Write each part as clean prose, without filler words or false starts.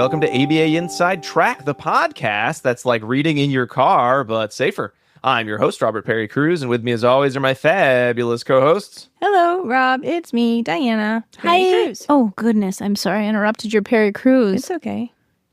welcome to ABA Inside Track, the podcast that's like reading in your car, but safer. I'm your host, Robert Perry Cruz, and with me as always are my fabulous co-hosts. Hello, Rob. It's me, Diana. Perry Cruz. Oh, goodness. I'm sorry I interrupted your Perry Cruz. It's okay.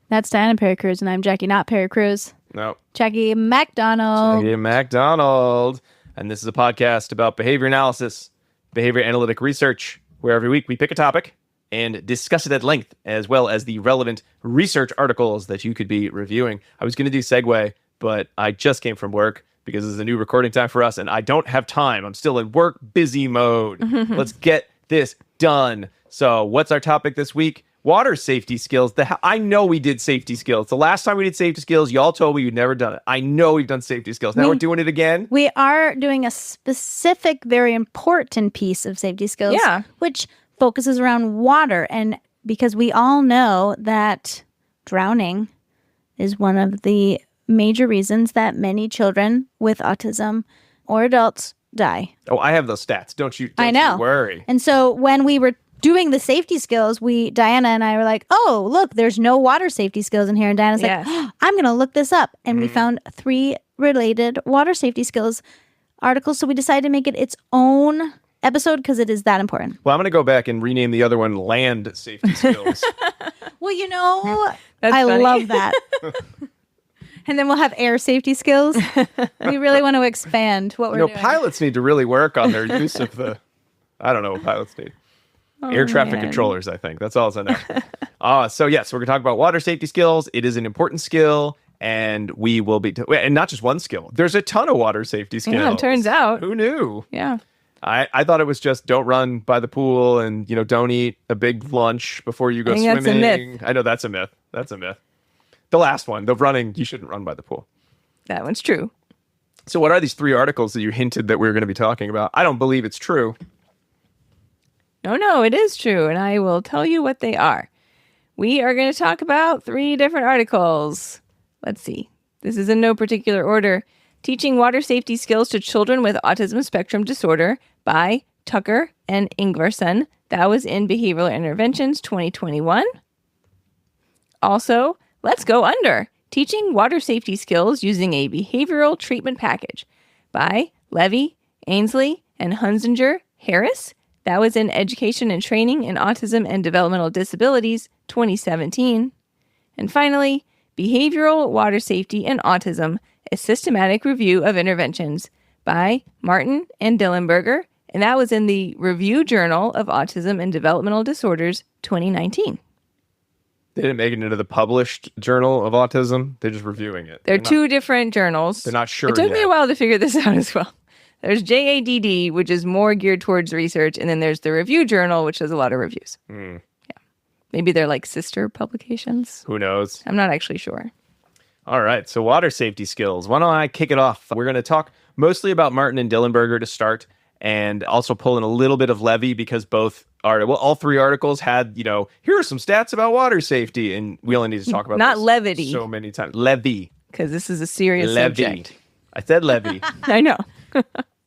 That's Diana Perry Cruz, and I'm Jackie, not Perry Cruz. No. Jackie MacDonald. Jackie MacDonald. And this is a podcast about behavior analysis, behavior analytic research, where every week we pick a topic and discuss it at length, as well as the relevant research articles that you could be reviewing. I was going to do segue, but I just came from work because this is a new recording time for us, and I don't have time. I'm still in work busy mode. Let's get this done. So what's our topic this week? Water safety skills. I know we did safety skills. The last time we did safety skills, y'all told me you'd never done it. I know we've done safety skills. Now we're doing it again. We are doing a specific, very important piece of safety skills, which focuses around water. And because we all know that drowning is one of the major reasons that many children with autism or adults die. Oh, I have those stats. Don't you worry. And so when we were doing the safety skills, Diana and I were like, oh, look, there's no water safety skills in here. And Diana's like, oh, I'm going to look this up. And we found 3 related water safety skills articles. So we decided to make it its own episode because it is that important. Well, I'm going to go back and rename the other one land safety skills. Well, I love that. And then we'll have air safety skills. We really want to expand what we're doing. Pilots need to really work on their use of I don't know what pilots need. Air traffic controllers, I think. That's all I know. So we're going to talk about water safety skills. It is an important skill, and we will be... and not just one skill. There's a ton of water safety skills. Yeah, it turns out. Who knew? Yeah. I thought it was just don't run by the pool and, don't eat a big lunch before you go swimming. That's a myth. I know that's a myth. That's a myth. The last one, the running, you shouldn't run by the pool. That one's true. So what are these 3 articles that you hinted that we were going to be talking about? I don't believe it's true. No, it is true, and I will tell you what they are. We are going to talk about 3 different articles. Let's see. This is in no particular order. Teaching Water Safety Skills to Children with Autism Spectrum Disorder by Tucker and Ingvarsson. That was in Behavioral Interventions 2021. Also, Let's Go Under. Teaching Water Safety Skills Using a Behavioral Treatment Package by Levy, Ainsley, and Hunzinger Harris. That was in Education and Training in Autism and Developmental Disabilities 2017. And finally, Behavioral Water Safety and Autism, a Systematic Review of Interventions by Martin and Dillenberger, and that was in the Review Journal of Autism and Developmental Disorders 2019. They didn't make it into the published Journal of Autism. They're just reviewing it. They're 2 different journals. They're not sure It took yet. me a while to figure this out as well. There's JADD, which is more geared towards research, and then there's the Review Journal, which does a lot of reviews. Yeah, maybe they're like sister publications. Who knows? I'm not actually sure. All right, so water safety skills. Why don't I kick it off? We're going to talk mostly about Martin and Dillenberger to start, and also pull in a little bit of Levy because all 3 articles had, here are some stats about water safety, and we only need to talk about not this levity so many times. Levy. Because this is a serious Levy. subject. I said Levy. I know.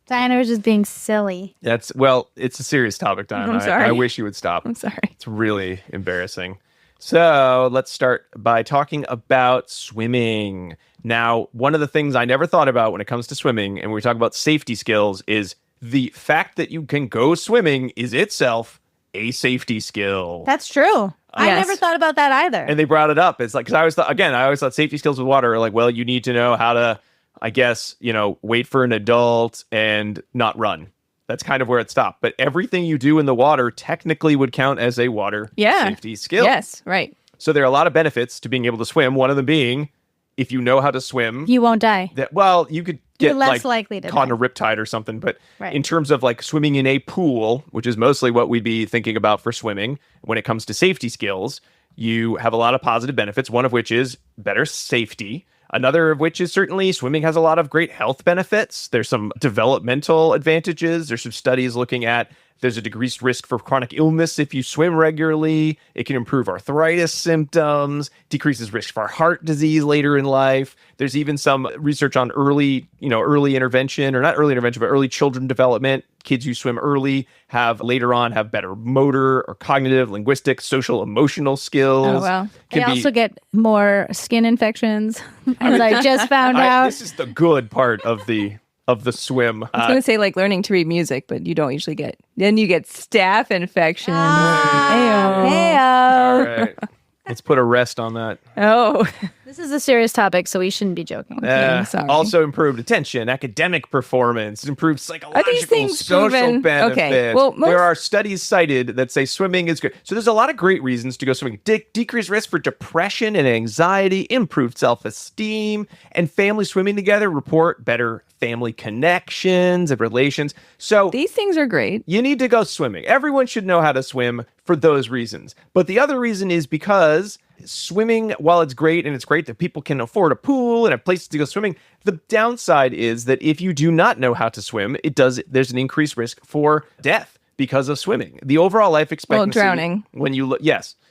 Diana was just being silly. It's a serious topic, Diana. I'm sorry. I wish you would stop. I'm sorry. It's really embarrassing. So let's start by talking about swimming. Now, one of the things I never thought about when it comes to swimming, and we talk about safety skills, is the fact that you can go swimming is itself a safety skill. That's true. I never thought about that either. And they brought it up. It's like, because I always thought safety skills with water are like, well, you need to know how to, I guess, wait for an adult and not run. That's kind of where it stopped. But everything you do in the water technically would count as a water safety skill. Yes, right. So there are a lot of benefits to being able to swim. One of them being, if you know how to swim, you won't die. You could get You're less likely to caught in die. a riptide or something. But in terms of like swimming in a pool, which is mostly what we'd be thinking about for swimming, when it comes to safety skills, you have a lot of positive benefits, one of which is better safety. Another of which is certainly swimming has a lot of great health benefits. There's some developmental advantages. There's some studies looking at There's a decreased risk for chronic illness if you swim regularly. It can improve arthritis symptoms, decreases risk for heart disease later in life. There's even some research on early intervention, or not early intervention, but early children development. Kids who swim early have later on have better motor or cognitive, linguistic, social, emotional skills. Oh, wow. They also get more skin infections, as I just found out. This is the good part of the swim. I was going to say like learning to read music, but you don't usually get. Then you get staph infection. Heyo. All right. Let's put a rest on that. Oh. This is a serious topic, so we shouldn't be joking. I'm sorry. Also improved attention, academic performance, improved psychological, things social proven? benefits. Okay. Well, there are studies cited that say swimming is good. So there's a lot of great reasons to go swimming. Decreased risk for depression and anxiety, improved self-esteem, and families swimming together report better family connections and relations. So these things are great. You need to go swimming. Everyone should know how to swim for those reasons. But the other reason is because swimming, while it's great and it's great that people can afford a pool and have places to go swimming, the downside is that if you do not know how to swim, there's an increased risk for death because of swimming. The overall life expectancy. Well, drowning.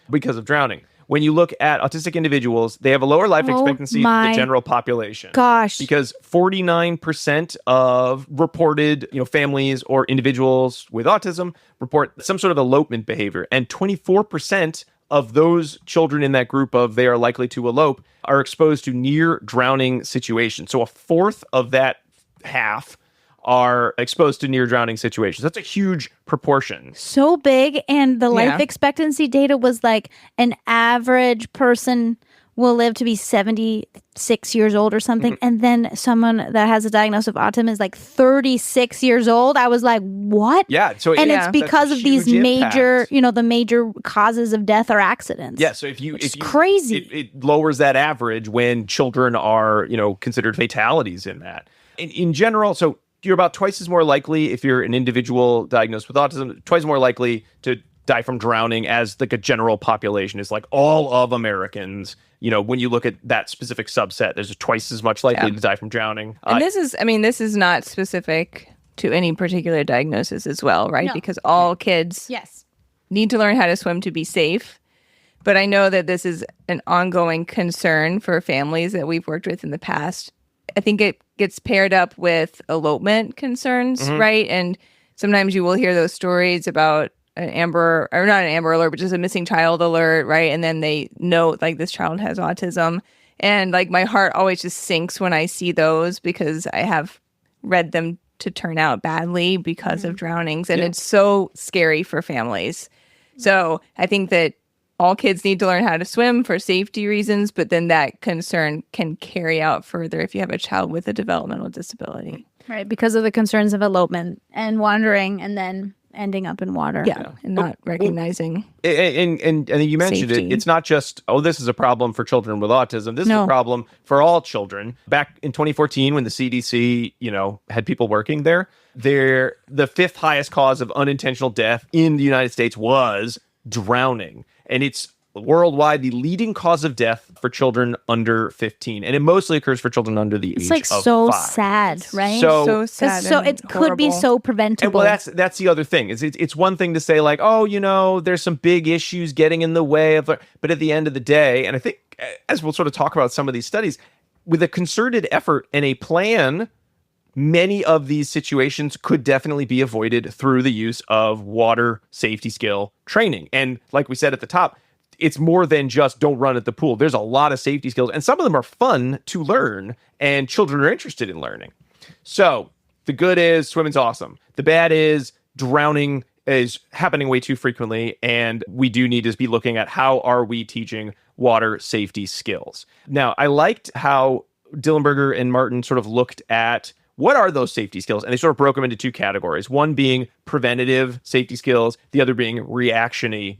Because of drowning. When you look at autistic individuals, they have a lower life expectancy than the general population. Gosh. Because 49% of reported, families or individuals with autism report some sort of elopement behavior, and 24% of those children in that group of they are likely to elope are exposed to near drowning situations. So a fourth of that half are exposed to near drowning situations. That's a huge proportion. So big. And the life expectancy data was like an average person will live to be 76 years old or something. Mm-hmm. And then someone that has a diagnosis of autism is like 36 years old. I was like, what? Yeah. It's because of these major, the major causes of death or accidents. Yeah. So it's crazy. It lowers that average when children are, considered fatalities in that. In general, so you're about twice as more likely, if you're an individual diagnosed with autism, twice more likely to die from drowning as like a general population is like all of Americans. When you look at that specific subset, there's twice as much likely to die from drowning. And this is not specific to any particular diagnosis as well, right? No. Because all kids need to learn how to swim to be safe. But I know that this is an ongoing concern for families that we've worked with in the past. I think it gets paired up with elopement concerns, right? And sometimes you will hear those stories about not an Amber Alert, but just a missing child alert, right? And then they know like this child has autism. And like my heart always just sinks when I see those because I have read them to turn out badly because of drownings. And it's so scary for families. So I think that all kids need to learn how to swim for safety reasons, but then that concern can carry out further if you have a child with a developmental disability. Right, because of the concerns of elopement and wandering and then ending up in water. Yeah, and not recognizing. And you mentioned safety. It's not just, this is a problem for children with autism. This is a problem for all children. Back in 2014, when the CDC, had people working there, the fifth highest cause of unintentional death in the United States was drowning. And it's worldwide the leading cause of death for children under 15. And it mostly occurs for children under the age of 5. It's like so sad, right? So sad. So it could be so preventable. And that's the other thing. It's one thing to say like, there's some big issues getting in the way of, but at the end of the day, and I think as we'll sort of talk about some of these studies, with a concerted effort and a plan, many of these situations could definitely be avoided through the use of water safety skill training. And like we said at the top, it's more than just don't run at the pool. There's a lot of safety skills, and some of them are fun to learn, and children are interested in learning. So the good is swimming's awesome. The bad is drowning is happening way too frequently, and we do need to be looking at how are we teaching water safety skills. Now, I liked how Dillenberger and Martin sort of looked at what are those safety skills? And they sort of broke them into two categories. One being preventative safety skills, the other being reactionary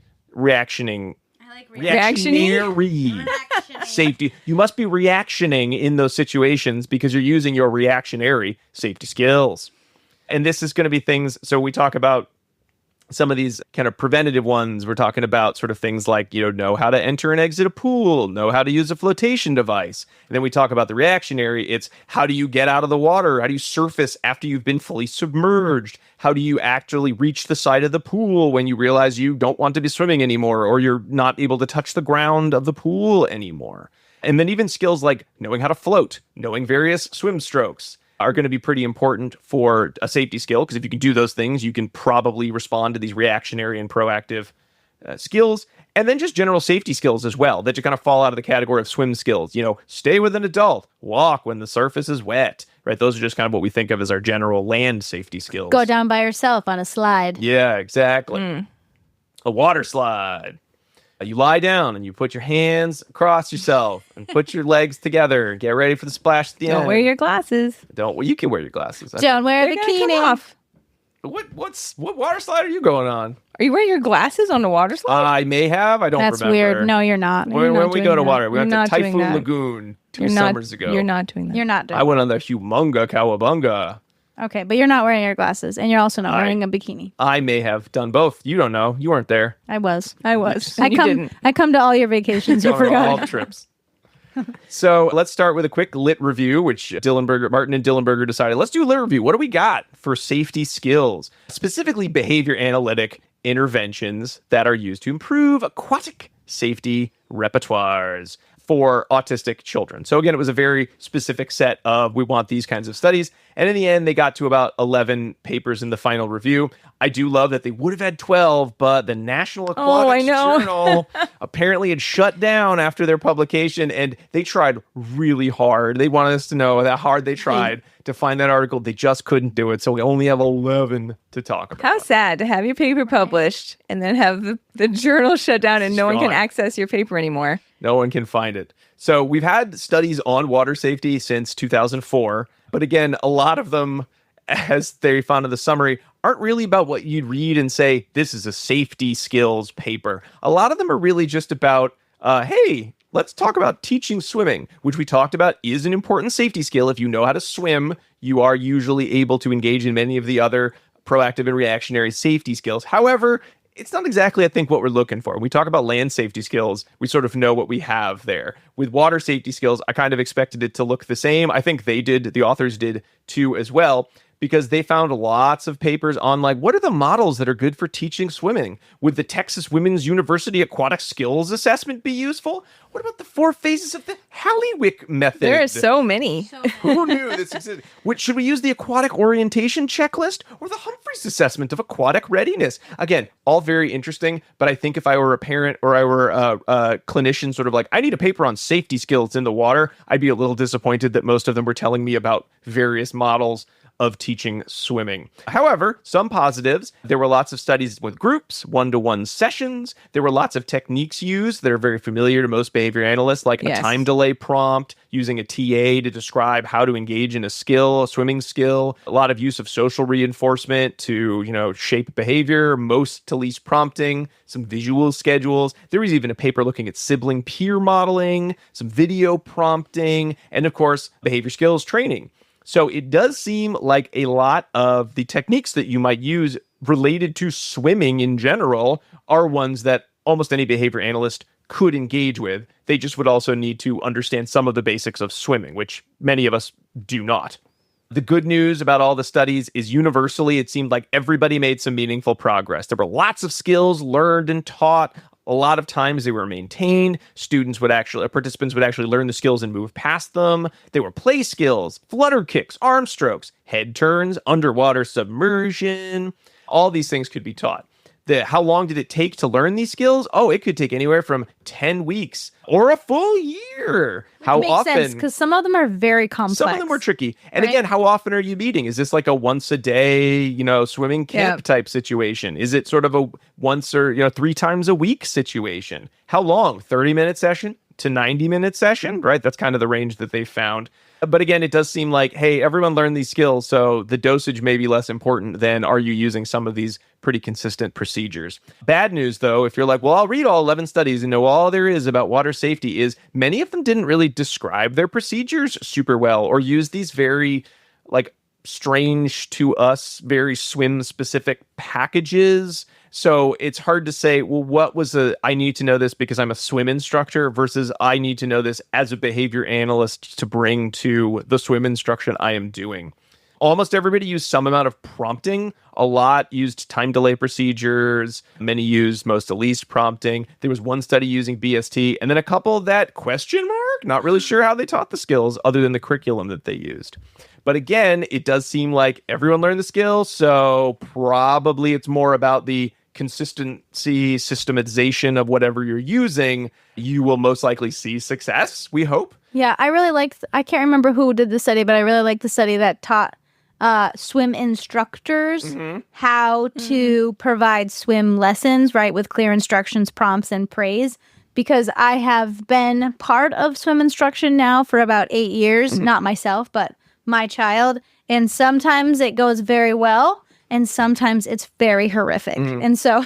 safety. You must be reactioning in those situations because you're using your reactionary safety skills. And this is going to be things, so we talk about Some of these kind of preventative ones, we're talking about sort of things like, know how to enter and exit a pool, know how to use a flotation device. And then we talk about the reactionary. It's how do you get out of the water? How do you surface after you've been fully submerged? How do you actually reach the side of the pool when you realize you don't want to be swimming anymore, or you're not able to touch the ground of the pool anymore? And then even skills like knowing how to float, knowing various swim strokes are going to be pretty important for a safety skill, because if you can do those things, you can probably respond to these reactionary and proactive skills. And then just general safety skills as well that just kind of fall out of the category of swim skills. Stay with an adult, walk when the surface is wet, right? Those are just kind of what we think of as our general land safety skills. Go down by yourself on a slide. Yeah, exactly. A water slide. You lie down and you put your hands across yourself and put your legs together and get ready for the splash at the end. Don't wear your glasses. You can wear your glasses. Don't wear a bikini. What water slide are you going on? Are you wearing your glasses on the water slide? I may have. I don't remember. That's weird. No, you're not. When we go to water, we went to Typhoon Lagoon two summers ago. You're not doing that. You're not doing I went on the Humunga Cowabunga. Okay, but you're not wearing your glasses, and you're also not wearing a bikini. I may have done both. You don't know. You weren't there. I was. I come to all your vacations. You forgot. All the trips. So let's start with a quick lit review, which Martin and Dillenberger decided, let's do a lit review. What do we got for safety skills, specifically behavior analytic interventions that are used to improve aquatic safety repertoires for autistic children? So again, it was a very specific set of, we want these kinds of studies. And in the end, they got to about 11 papers in the final review. I do love that they would have had 12, but the National Aquatics Journal apparently had shut down after their publication, and they tried really hard. They wanted us to know how hard they tried to find that article. They just couldn't do it, so we only have 11 to talk about. How sad to have your paper published and then have the journal shut down and no one can access your paper anymore. No one can find it. So we've had studies on water safety since 2004. But again, a lot of them, as they found in the summary, aren't really about what you'd read and say, this is a safety skills paper. A lot of them are really just about, hey, let's talk about teaching swimming, which we talked about is an important safety skill. If you know how to swim, you are usually able to engage in many of the other proactive and reactionary safety skills. However, it's not exactly, I think, what we're looking for. When we talk about land safety skills, we sort of know what we have there. With water safety skills, I kind of expected it to look the same. I think the authors did too as well, because they found lots of papers on what are the models that are good for teaching swimming? Would the Texas Women's University Aquatic Skills Assessment be useful? What about the 4 phases of the Halliwick method? There are so many. Who knew this existed? Should we use the aquatic orientation checklist or the Humphreys assessment of aquatic readiness? Again, all very interesting, but I think if I were a parent or I were a clinician sort of I need a paper on safety skills in the water, I'd be a little disappointed that most of them were telling me about various models of teaching swimming. However, some positives. There were lots of studies with groups, one-to-one sessions. There were lots of techniques used that are very familiar to most behavior analysts, like a time delay prompt, using a TA to describe how to engage in a swimming skill, a lot of use of social reinforcement to, shape behavior, most to least prompting, some visual schedules. There was even a paper looking at sibling peer modeling, some video prompting, and of course, behavior skills training. So it does seem like a lot of the techniques that you might use related to swimming in general are ones that almost any behavior analyst could engage with. They just would also need to understand some of the basics of swimming, which many of us do not. The good news about all the studies is universally, it seemed like everybody made some meaningful progress. There were lots of skills learned and taught. A lot of times they were maintained. Participants would actually learn the skills and move past them. They were play skills, flutter kicks, arm strokes, head turns, underwater submersion. All these things could be taught. How long did it take to learn these skills? Oh, it could take anywhere from 10 weeks or a full year. How makes often? Sense, because some of them are very complex. Some of them were tricky. And again, how often are you meeting? Is this like a once a day, swimming camp type situation? Is it sort of a once or, 3 times a week situation? How long? 30-minute session to 90-minute session, right? That's kind of the range that they found. But again, it does seem like, hey, everyone learned these skills, so the dosage may be less important than are you using some of these pretty consistent procedures. Bad news, though, if you're like, well, I'll read all 11 studies and know all there is about water safety, is many of them didn't really describe their procedures super well or use these very, strange to us, very swim-specific packages. So it's hard to say, well, what was I need to know this because I'm a swim instructor versus I need to know this as a behavior analyst to bring to the swim instruction I am doing. Almost everybody used some amount of prompting. A lot used time delay procedures. Many used most to least prompting. There was one study using BST, and then a couple that question mark, not really sure how they taught the skills other than the curriculum that they used. But again, it does seem like everyone learned the skills, so probably it's more about the consistency, systematization of whatever you're using. You will most likely see success, we hope. Yeah, I really liked, I can't remember who did the study, but I really liked the study that taught swim instructors how to provide swim lessons, right, with clear instructions, prompts, and praise. Because I have been part of swim instruction now for about 8 years, not myself, but my child. And sometimes it goes very well, and sometimes it's very horrific. And so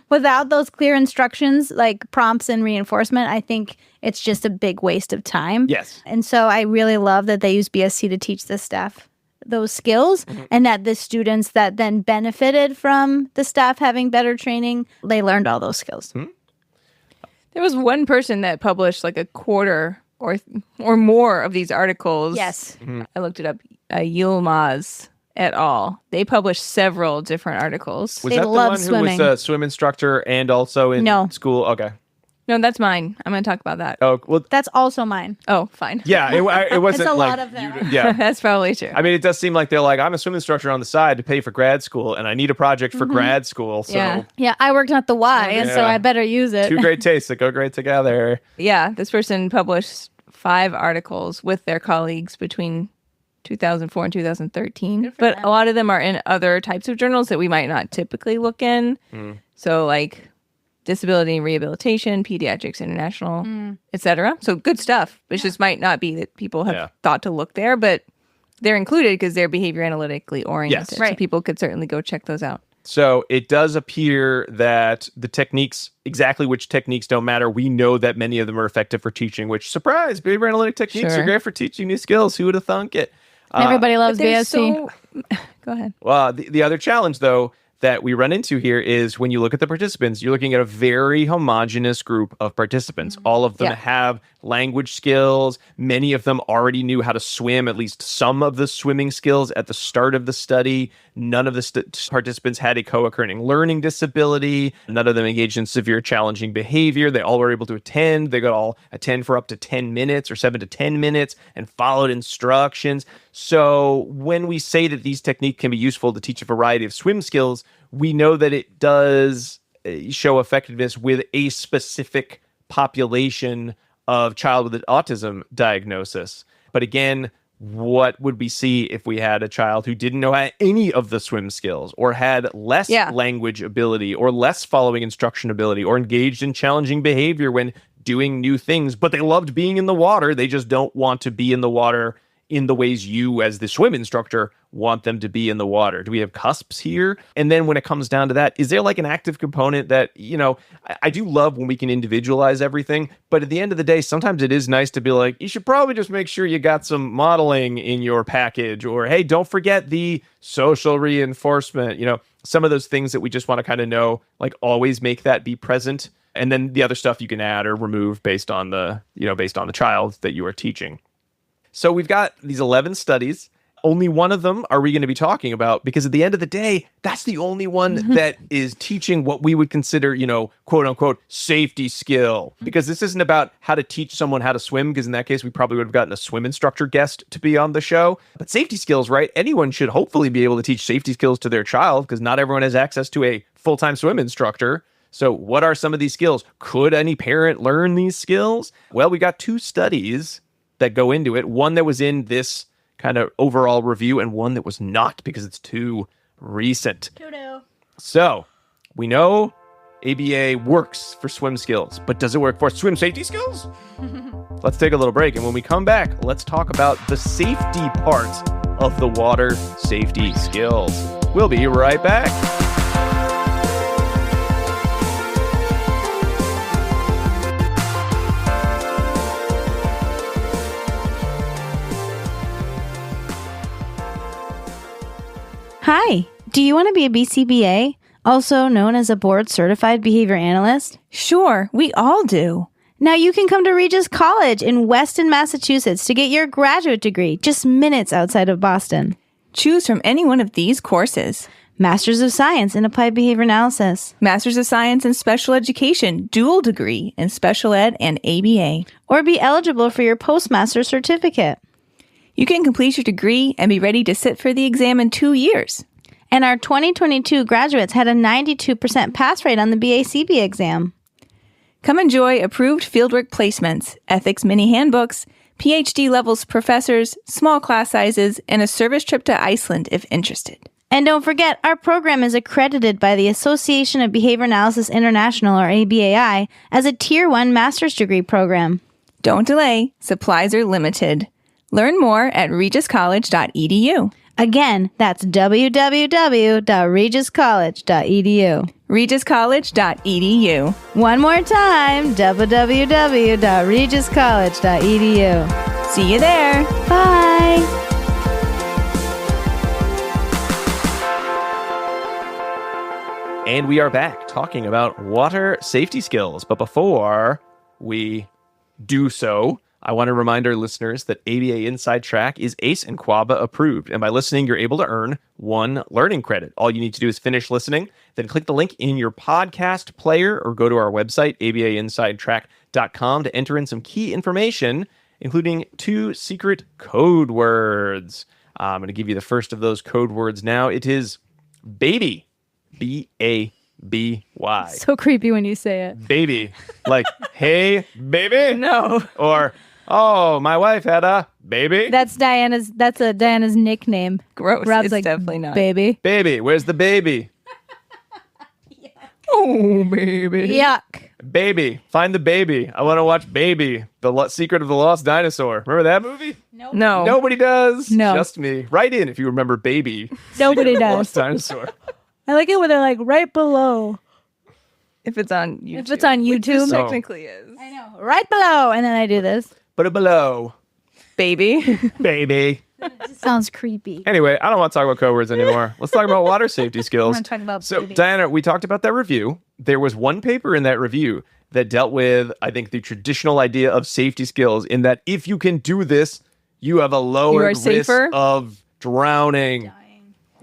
without those clear instructions, like prompts and reinforcement, I think it's just a big waste of time. Yes. And so I really love that they use BSC to teach the staff those skills, and that the students that then benefited from the staff having better training, they learned all those skills. There was one person that published like a quarter or more of these articles. Yes. I looked it up. Yilmaz et al. They published several different articles. Was They that the love one who swimming. was a swim instructor and also in No. school? Okay. No, that's mine. I'm going to talk about that. Oh, well, That's also mine. Oh, fine. yeah, it wasn't It's a like lot of them. yeah. That's probably true. I mean, it does seem like they're like, I'm a swim instructor on the side to pay for grad school, and I need a project for grad school. So Yeah. Yeah, I worked at the Y, and so Yeah. I better use it. two great tastes that go great together. Yeah, this person published 5 articles with their colleagues between 2004 and 2013. But a lot of them are in other types of journals that we might not typically look in. So like Disability and Rehabilitation, Pediatrics International, etc. So good stuff. It just might not be that people have thought to look there, but they're included because they're behavior analytically oriented. Yes. So Right. people could certainly go check those out. So it does appear that the techniques, exactly which techniques don't matter. We know that many of them are effective for teaching, which, surprise, behavior analytic techniques Sure. are great for teaching new skills. Who would have thunk it? Everybody loves There's BSC. Go ahead. Well, the other challenge, though, that we run into here is when you look at the participants, you're looking at a very homogenous group of participants. All of them Yeah. have language skills. Many of them already knew how to swim, at least some of the swimming skills at the start of the study. None of the participants had a co-occurring learning disability. None of them engaged in severe challenging behavior. They all were able to attend. They got all attend for up to 10 minutes or 7 to 10 minutes and followed instructions. So when we say that these techniques can be useful to teach a variety of swim skills, we know that it does show effectiveness with a specific population of child with an autism diagnosis. But again, what would we see if we had a child who didn't know any of the swim skills or had less language ability or less following instruction ability or engaged in challenging behavior when doing new things, but they loved being in the water. They just don't want to be in the water in the ways you, as the swim instructor, want them to be in the water? Do we have cusps here? And then when it comes down to that, is there like an active component that, I do love when we can individualize everything, but at the end of the day, sometimes it is nice to be like, you should probably just make sure you got some modeling in your package, or, hey, don't forget the social reinforcement, some of those things that we just want to kind of know, like always make that be present. And then the other stuff you can add or remove based on the child that you are teaching. So we've got these 11 studies. Only one of them are we going to be talking about, because at the end of the day, that's the only one that is teaching what we would consider, quote unquote, safety skill. Because this isn't about how to teach someone how to swim, because in that case, we probably would have gotten a swim instructor guest to be on the show. But safety skills, right? Anyone should hopefully be able to teach safety skills to their child, because not everyone has access to a full-time swim instructor. So what are some of these skills? Could any parent learn these skills? Well, we got 2 studies that go into it. One that was in this kind of overall review and one that was not, because it's too recent. So we know ABA works for swim skills, but does it work for swim safety skills? Let's take a little break. And when we come back, let's talk about the safety part of the water safety skills. We'll be right back. Hi, do you want to be a BCBA? Also known as a board-certified behavior analyst? Sure, we all do. Now you can come to Regis College in Weston, Massachusetts to get your graduate degree, just minutes outside of Boston. Choose from any one of these courses. Master's of Science in Applied Behavior Analysis. Master's of Science in Special Education, dual degree in Special Ed and ABA. Or be eligible for your postmaster certificate. You can complete your degree and be ready to sit for the exam in 2 years. And our 2022 graduates had a 92% pass rate on the BACB exam. Come enjoy approved fieldwork placements, ethics mini handbooks, PhD levels professors, small class sizes, and a service trip to Iceland if interested. And don't forget, our program is accredited by the Association of Behavior Analysis International, or ABAI, as a Tier 1 master's degree program. Don't delay. Supplies are limited. Learn more at regiscollege.edu. Again, that's www.regiscollege.edu. regiscollege.edu. One more time, www.regiscollege.edu. See you there. Bye. And we are back talking about water safety skills. But before we do so, I want to remind our listeners that ABA Inside Track is ACE and QABA approved. And by listening, you're able to earn 1 learning credit. All you need to do is finish listening, then click the link in your podcast player or go to our website, abainsidetrack.com, to enter in some key information, including 2 secret code words. I'm going to give you the first of those code words now. It is baby. B-A-B-Y. So creepy when you say it. Baby. Like, hey, baby? No. Or, oh, my wife had a baby? That's Diana's nickname. Gross. Rob's It's like, definitely not. Baby. Baby, where's the baby? Oh, baby. Yuck. Baby, find the baby. I want to watch Baby, the Secret of the Lost Dinosaur. Remember that movie? No. Nobody does. No. Just me. Write in if you remember Baby. Nobody Secret of the does. Lost Dinosaur. I like it when they're like right below. If it's on YouTube. If it's on Which YouTube. it technically is. I know. Right below. And then I do this. Put it below. Baby. Baby. It sounds creepy. Anyway, I don't want to talk about code words anymore. Let's talk about water safety skills. I want to talk about So, baby. Diana, we talked about that review. There was one paper in that review that dealt with, I think, the traditional idea of safety skills, in that if you can do this, you have a lower risk safer? of drowning,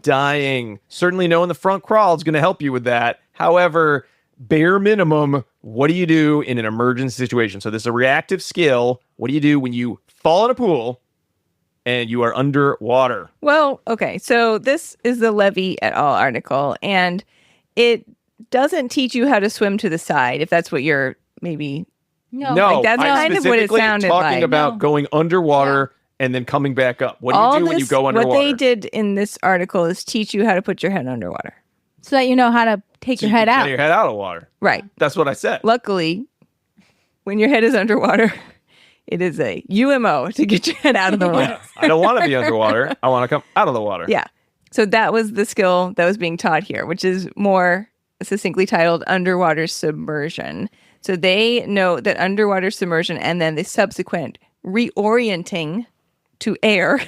dying. Certainly knowing the front crawl is going to help you with that. However, bare minimum, what do you do in an emergency situation? So this is a reactive skill. What do you do when you fall in a pool and you are underwater? Well, okay. So this is the Levy et al. Article, and it doesn't teach you how to swim to the side, if that's what you're maybe... No, Like, that's I'm kind of what it specifically sounded talking like. about No. going underwater and then coming back up. What do you do when you go underwater? What they did in this article is teach you how to put your head underwater. So that you know how to take your head Get out. your head out of water. Right. That's what I said. Luckily, when your head is underwater, it is a UMO to get your head out of the water. Yeah. I don't want to be underwater. I want to come out of the water. Yeah. So that was the skill that was being taught here, which is more succinctly titled underwater submersion. So they know that underwater submersion and then the subsequent reorienting to air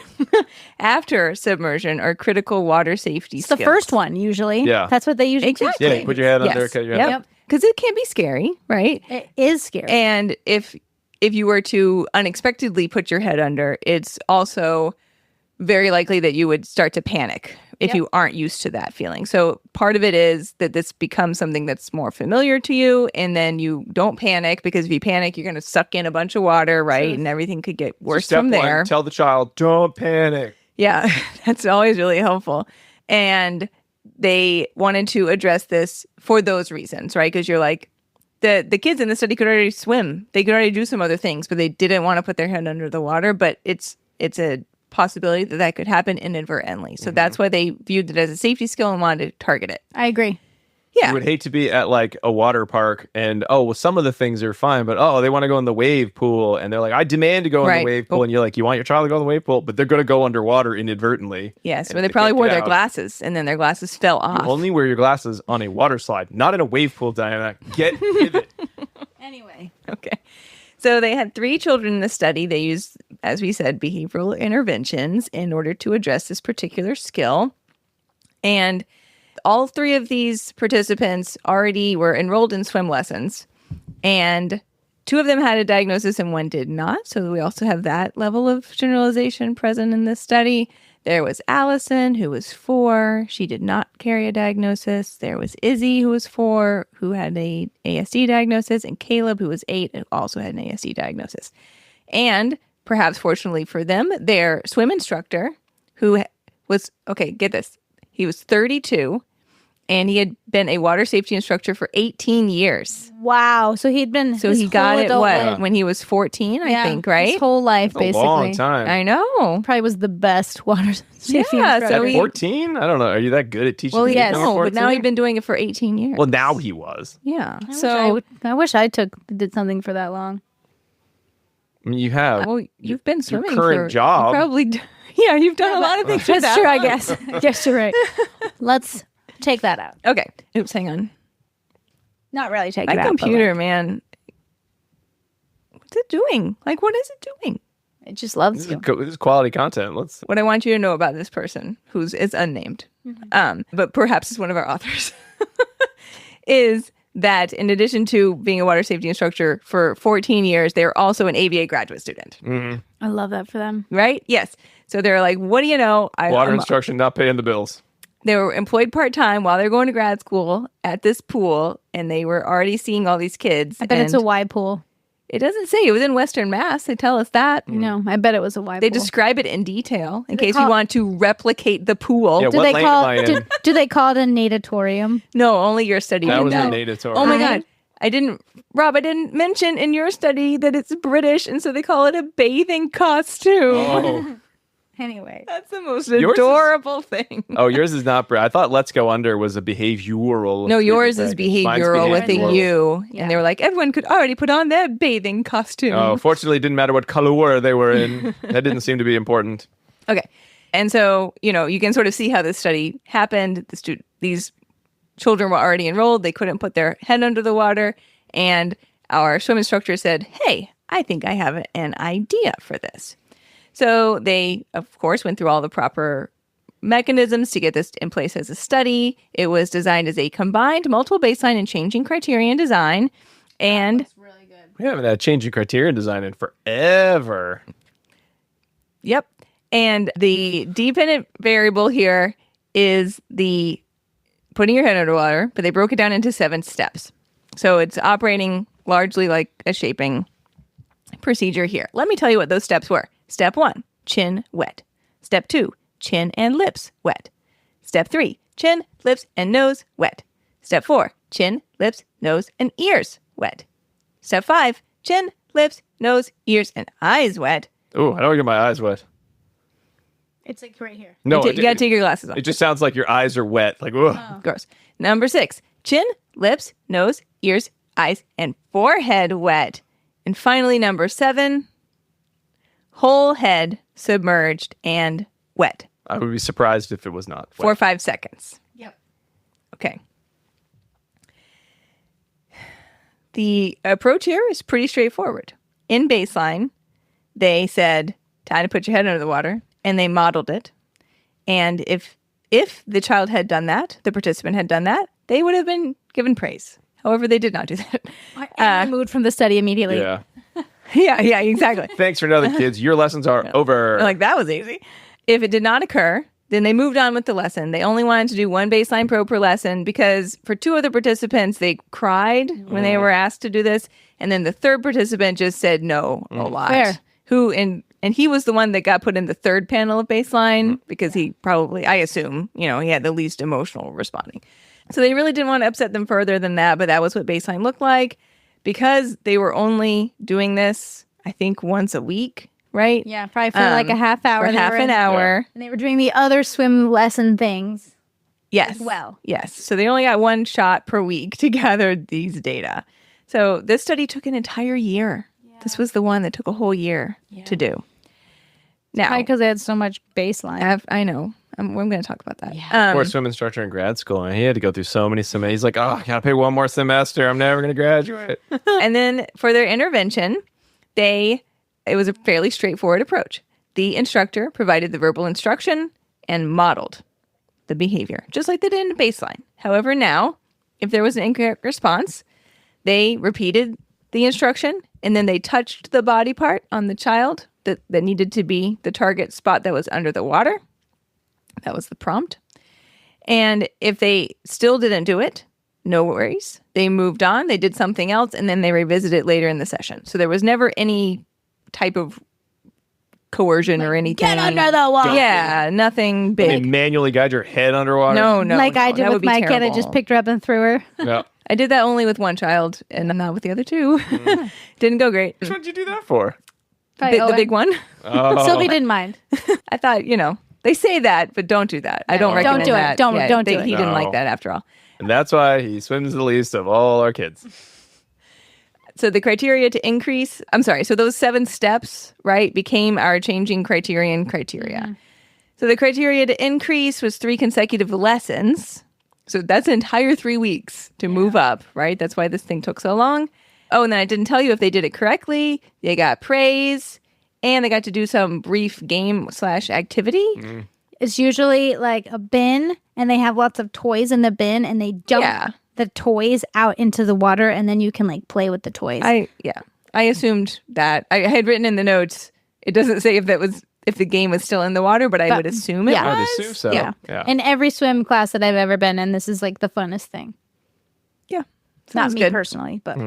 after submersion are critical water safety It's skills. the first one, usually. Yeah. That's what they usually Exactly. Yeah, you put your head under, Yes. cut your head Yep. out. Because it can be scary, right? teach. It is scary. And if you were to unexpectedly put your head under, it's also very likely that you would start to panic if Yep. you aren't used to that feeling. So part of it is that this becomes something that's more familiar to you, and then you don't panic, because if you panic, you're going to suck in a bunch of water, right? And everything could get worse Step from one, there. tell the child, don't panic. Yeah, that's always really helpful. And they wanted to address this for those reasons, right? Because you're like, the kids in the study could already swim. They could already do some other things, but they didn't want to put their head under the water. But it's a possibility that could happen inadvertently. So that's why they viewed it as a safety skill and wanted to target it. I agree. Yeah. You would hate to be at like a water park and, oh, well, some of the things are fine, but they want to go in the wave pool. And they're like, I demand to go in Right. the wave pool. And you're like, you want your child to go in the wave pool, but they're going to go underwater inadvertently. Yes, and or they probably can't wore get their out. glasses and then their glasses fell off. You only wear your glasses on a water slide, not in a wave pool, Diana. Get pivot. Anyway. Okay. So they had 3 children in the study. They used, as we said, behavioral interventions in order to address this particular skill. And all 3 of these participants already were enrolled in swim lessons, and 2 of them had a diagnosis and 1 did not. So we also have that level of generalization present in this study. There was Allison, who was 4. She did not carry a diagnosis. There was Izzy, who was 4, who had a ASD diagnosis, and Caleb, who was 8, who also had an ASD diagnosis. And perhaps fortunately for them, their swim instructor, who was, okay, get this, he was 32, and he had been a water safety instructor for 18 years. Wow. So he'd been So he got it, when he was 14, I think, right? His whole life, That's basically. a long time. I know. Probably was the best water safety Yeah, instructor. so he- 14? I don't know. Are you that good at teaching? Well, kids yes, when you're but now 14? he'd been doing it for 18 years. Well, now he was. Yeah. I wish I did something for that long. I mean, you have. Well, you've been swimming current for job. Yeah, you've done a lot of things. That's true, I guess. Yes, you're right. Let's take that out. Okay. Oops, hang on. Not really take My it out. but, computer, man. What's it doing? Like, what is it doing? it just loves you. This is quality content. Let's. What I want you to know about this person, is unnamed, but perhaps is one of our authors, is that in addition to being a water safety instructor for 14 years, they're also an ABA graduate student. Mm-hmm. I love that for them. Right? Yes. So they're like, what do you know? Water instruction, not paying the bills. They were employed part-time while they're going to grad school at this pool, and they were already seeing all these kids. I bet it's a Y pool. It doesn't say. It was in Western Mass. They tell us that. No, I bet it was a Y They pool. describe it in detail in case you want to replicate the pool. Yeah, Do what they lane call am I in? do they call it a natatorium? No, only your study. That did was that. a natatorium. Oh my God. I didn't mention in your study that it's British, and so they call it a bathing costume. Oh. Anyway. That's the most Yours is- adorable thing. Oh, yours is not. I thought Let's Go Under was a behavioral. No, yours is package. Mine's behavioral with a behavioral. U. Yeah. And they were like, everyone could already put on their bathing costume. Oh, fortunately, it didn't matter what color they were in. That didn't seem to be important. Okay. And so, you can sort of see how this study happened. These children were already enrolled. They couldn't put their head under the water. And our swim instructor said, hey, I think I have an idea for this. So they, of course, went through all the proper mechanisms to get this in place as a study. It was designed as a combined multiple baseline and changing criterion design. And Really good. We haven't had changing criterion design in forever. yep. And the dependent variable here is the putting your head underwater, but they broke it down into 7 steps. So it's operating largely like a shaping procedure here. Let me tell you what those steps were. Step 1, chin wet. Step 2, chin and lips wet. Step 3, chin, lips, and nose wet. Step 4, chin, lips, nose, and ears wet. Step 5, chin, lips, nose, ears, and eyes wet. Oh, I don't get my eyes wet. It's like right here. No, You gotta take your glasses off. it just sounds like your eyes are wet. Like, ugh. Gross. Number 6, chin, lips, nose, ears, eyes, and forehead wet. And finally, number 7, whole head submerged and wet I would be surprised if it was not. for 5 seconds. Yep. Okay. The approach here is pretty straightforward. In baseline, they said, time to put your head under the water, and they modeled it. And if the child had done that, the participant had done that, they would have been given praise. However, they did not do that. I removed from the study immediately. Yeah. yeah, exactly. Thanks for another, kids. Your lessons are over. Like, that was easy. If it did not occur, then they moved on with the lesson. They only wanted to do 1 baseline probe per lesson because for 2 other participants, they cried when they were asked to do this. And then the 3rd participant just said no a lot. Fair. And he was the one that got put in the 3rd panel of baseline because he probably, I assume, he had the least emotional responding. So they really didn't want to upset them further than that, but that was what baseline looked like. Because they were only doing this, I think, once a week, right? Yeah, probably for like a half hour. For half an hour. And they were doing the other swim lesson things. Yes. as well. Yes. So they only got 1 shot per week to gather these data. So this study took an entire year. Yeah. This was the one that took a whole year to do. Now, Probably because they had so much baseline. I know. I'm going to talk about that. Yeah. Poor swim instructor in grad school, and he had to go through so many semesters. He's like, oh, I gotta pay 1 more semester. I'm never gonna graduate. And then for their intervention, it was a fairly straightforward approach. The instructor provided the verbal instruction and modeled the behavior, just like they did in baseline. However, now, if there was an incorrect response, they repeated the instruction, and then they touched the body part on the child that needed to be the target spot that was under the water. That was the prompt. And if they still didn't do it, no worries. They moved on, they did something else, and then they revisited it later in the session. So there was never any type of coercion or anything. Get under the water. Yeah, nothing big. I mean, manually guide your head underwater. No. Like I did that would with be my kid. I terrible. just picked her up and threw her. Yeah. I did that only with one child, and not with the other two. Didn't go great. Which one did you do that for? The big one. Oh. Sylvie didn't mind. I thought, they say that, but don't do that. I don't recommend Don't do it. that. Don't do it. He didn't No. like that after all. And that's why he swims the least of all our kids. So the criteria to increase, so those 7 steps, right, became our changing criteria. Mm-hmm. So the criteria to increase was 3 consecutive lessons. So that's an entire 3 weeks to move up, right? That's why this thing took so long. Oh, and then I didn't tell you if they did it correctly, they got praise, and they got to do some brief game/activity. Mm. It's usually like a bin, and they have lots of toys in the bin, and they dump the toys out into the water, and then you can like play with the toys. I assumed that. I had written in the notes, it doesn't say if the game was still in the water, but I would assume it yeah. I was. would assume so. Yeah. In every swim class that I've ever been in, this is like the funnest thing. Yeah. Not Sounds me good. personally, but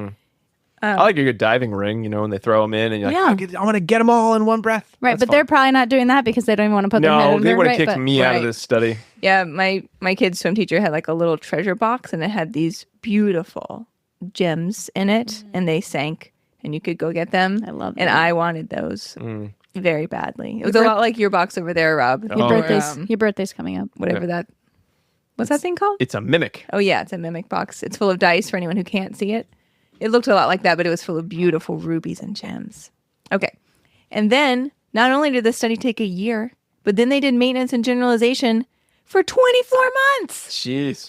I like a good diving ring, when they throw them in and you're like, Yeah. I want to get them all in one breath. right. That's but fun. they're probably not doing that because they don't even want to put their head No, in they there. would have Right? kicked me out of Right. this study. Yeah, my kid's swim teacher had like a little treasure box, and it had these beautiful gems in it, and they sank, and you could go get them. I love And them. I wanted those very badly. It was Your a lot like your box over there, Rob. Your birthday's coming up. Whatever that. What's that thing called? It's a mimic. Oh yeah, it's a mimic box. It's full of dice for anyone who can't see it. It looked a lot like that, but it was full of beautiful rubies and gems. Okay. And then not only did this study take a year, but then they did maintenance and generalization for 24 months. Jeez.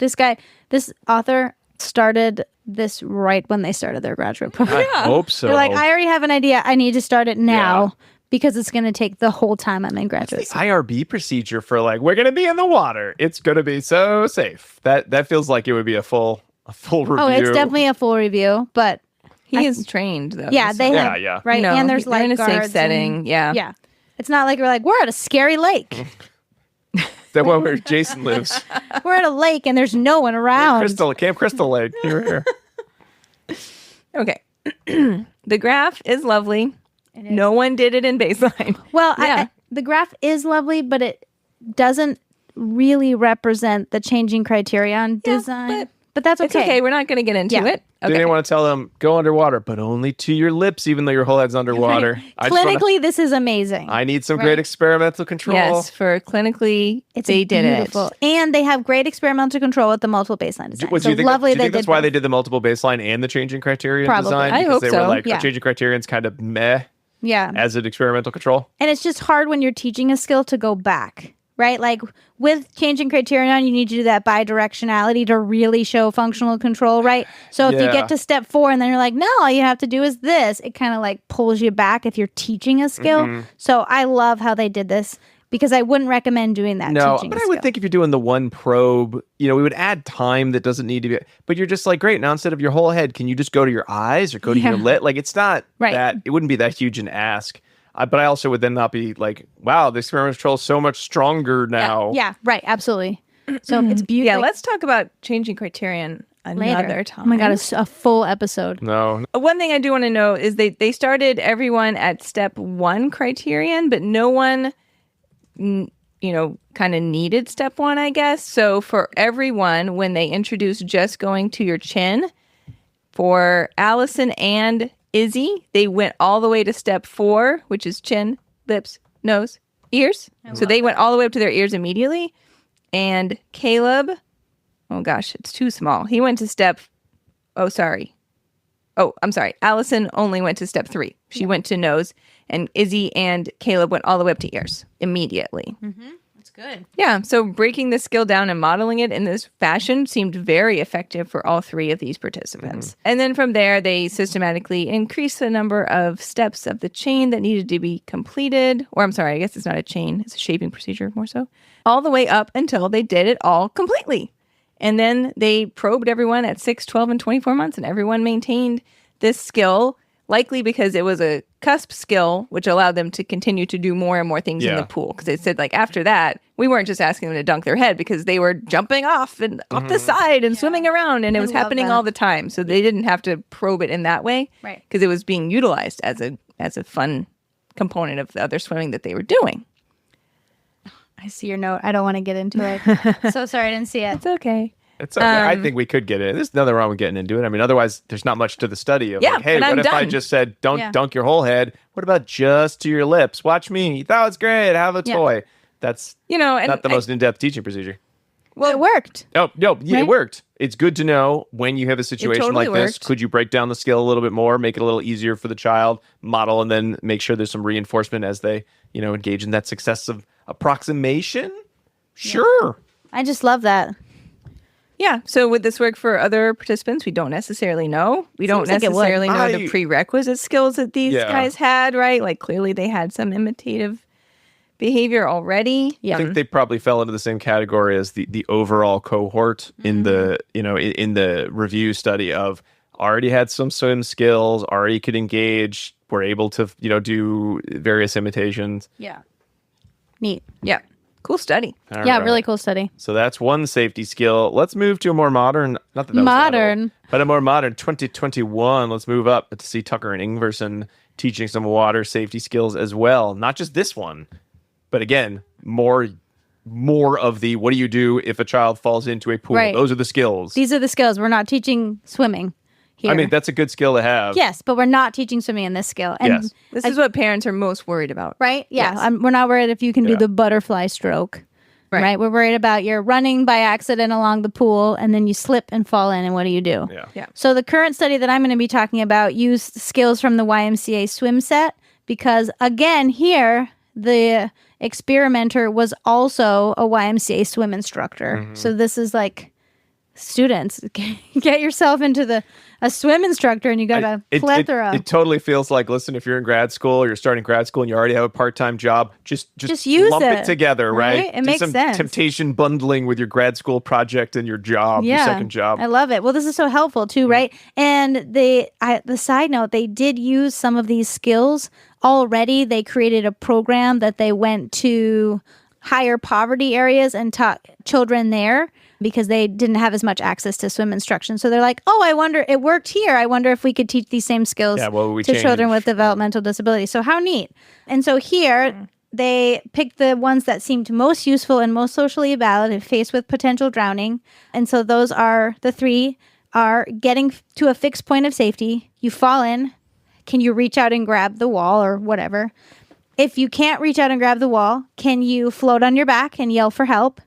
This author started this right when they started their graduate program. I hope so. They're like, I already have an idea. I need to start it now Yeah. because it's going to take the whole time I'm in graduate the school. IRB procedure for we're going to be in the water. It's going to be so safe. That feels like it would be a full review. Oh, it's definitely a full review, but He is trained though. yeah, they Yeah, have, yeah. right? And there's they're in a safe lifeguards setting. and- Yeah. Yeah. It's not like we're at a scary lake. That one where Jason lives. We're at a lake and there's no one around. Camp Crystal Lake. Here. Okay. The graph is lovely. No one did it in baseline. Well, Yeah. the graph is lovely, but it doesn't really represent the changing criteria on design. But that's okay. It's okay. We're not going to get into Yeah. it. They Okay. didn't want to tell them, go underwater, but only to your lips, even though your whole head's underwater. Clinically, this is amazing. I need some great experimental control. Yes, for clinically, It's they did beautiful. it. And they have great experimental control with the multiple baseline design. Do So you think, lovely do you think they that's did why both. they did the multiple baseline and the changing criterion Probably. design? I Because hope they so. were like, Yeah. changing criterion's kind of meh Yeah. as an experimental control. And it's just hard when you're teaching a skill to go back, right? Like with changing criterion, you need to do that bidirectionality to really show functional control, right? So if you Yeah. get to step 4 and then you're like, no, all you have to do is this, it kind of like pulls you back if you're teaching a skill. Mm-hmm. So I love how they did this because I wouldn't recommend doing that. No, teaching but a I would skill. think if you're doing the one probe, we would add time that doesn't need to be. But you're just like, great, now instead of your whole head, can you just go to your eyes or go to your Yeah. lip? Like, it's not Right. that, it wouldn't be that huge an ask. But I also would then not be like, wow, the experimental control is so much stronger now. Yeah, right. Absolutely. So it's beautiful. Yeah, let's talk about changing criterion another time. Oh my God, it's a full episode. No. One thing I do want to know is they started everyone at step 1 criterion, but no one, kind of needed step 1, I guess. So for everyone, when they introduced just going to your chin, for Allison and Izzy, they went all the way to step 4, which is chin, lips, nose, ears. So they went all the way up to their ears immediately. And Caleb, oh gosh, it's too small. He went to step, I'm sorry. Allison only went to step 3. She went to nose, and Izzy and Caleb went all the way up to ears immediately. That's good. Yeah, so breaking the skill down and modeling it in this fashion seemed very effective for all 3 of these participants. And then from there, they systematically increased the number of steps of the chain that needed to be completed. Or I'm sorry, I guess it's not a chain. It's a shaping procedure more so. All the way up until they did it all completely. And then they probed everyone at 6, 12, and 24 months, and everyone maintained this skill, likely because it was a cusp skill, which allowed them to continue to do more and more things in the pool. Because they said, like, after that, we weren't just asking them to dunk their head because they were jumping off and off the side and swimming around, and it was happening all the time. So they didn't have to probe it in that way, right? Because it was being utilized as a fun component of the other swimming that they were doing. I see your note. I don't want to get into it. So sorry I didn't see it. It's okay. It's okay. I think we could get in. There's nothing wrong with getting into it. I mean, otherwise, there's not much to the study of like, hey, what if I just said, don't dunk your whole head? What about just to your lips? Watch me. You thought it was great. Have a toy. That's not the most in-depth teaching procedure. Well, it worked. Oh, no. Yeah, It worked. It's good to know when you have a situation like this. Could you break down the skill a little bit more, make it a little easier for the child, model, and then make sure there's some reinforcement as they, engage in that successive approximation? Sure. I just love that. Yeah. So would this work for other participants? We don't necessarily know. We don't necessarily know the prerequisite skills that these guys had, right? Like clearly they had some imitative behavior already. I think they probably fell into the same category as the overall cohort in the, in the review study of already had some swim skills, already could engage, were able to, do various imitations. Yeah. Neat. Yeah. Cool study. All right. Really cool study. So that's one safety skill. Let's move to a more modern, not that that modern, was but a more modern 2021. Let's move up to see Tucker and Ingverson teaching some water safety skills as well. Not just this one, but again, more of the what do you do if a child falls into a pool? Right. Those are the skills. These are the skills. We're not teaching swimming here. I mean, that's a good skill to have. Yes, but we're not teaching swimming in this skill. And this is what parents are most worried about. Right? Yeah. Yes. We're not worried if you can do the butterfly stroke. Right. We're worried about you're running by accident along the pool and then you slip and fall in, and what do you do? Yeah. So the current study that I'm going to be talking about used skills from the YMCA swim set because, again, here, the experimenter was also a YMCA swim instructor. Mm-hmm. So this is like students, get yourself into a swim instructor and you got a plethora. It totally feels like, listen, if you're in grad school or you're starting grad school and you already have a part-time job, just use lump it together, right? It makes sense. Temptation bundling with your grad school project and your job, your second job. I love it. Well, this is so helpful too, right? And the side note, they did use some of these skills already. They created a program that they went to higher poverty areas and taught children there because they didn't have as much access to swim instruction. So they're like, oh, I wonder, it worked here. I wonder if we could teach these same skills to children with developmental disabilities. So how neat. And so here, they picked the ones that seemed most useful and most socially valid if faced with potential drowning. And so those are, the 3 are getting to a fixed point of safety. You fall in. Can you reach out and grab the wall or whatever? If you can't reach out and grab the wall, can you float on your back and yell for help?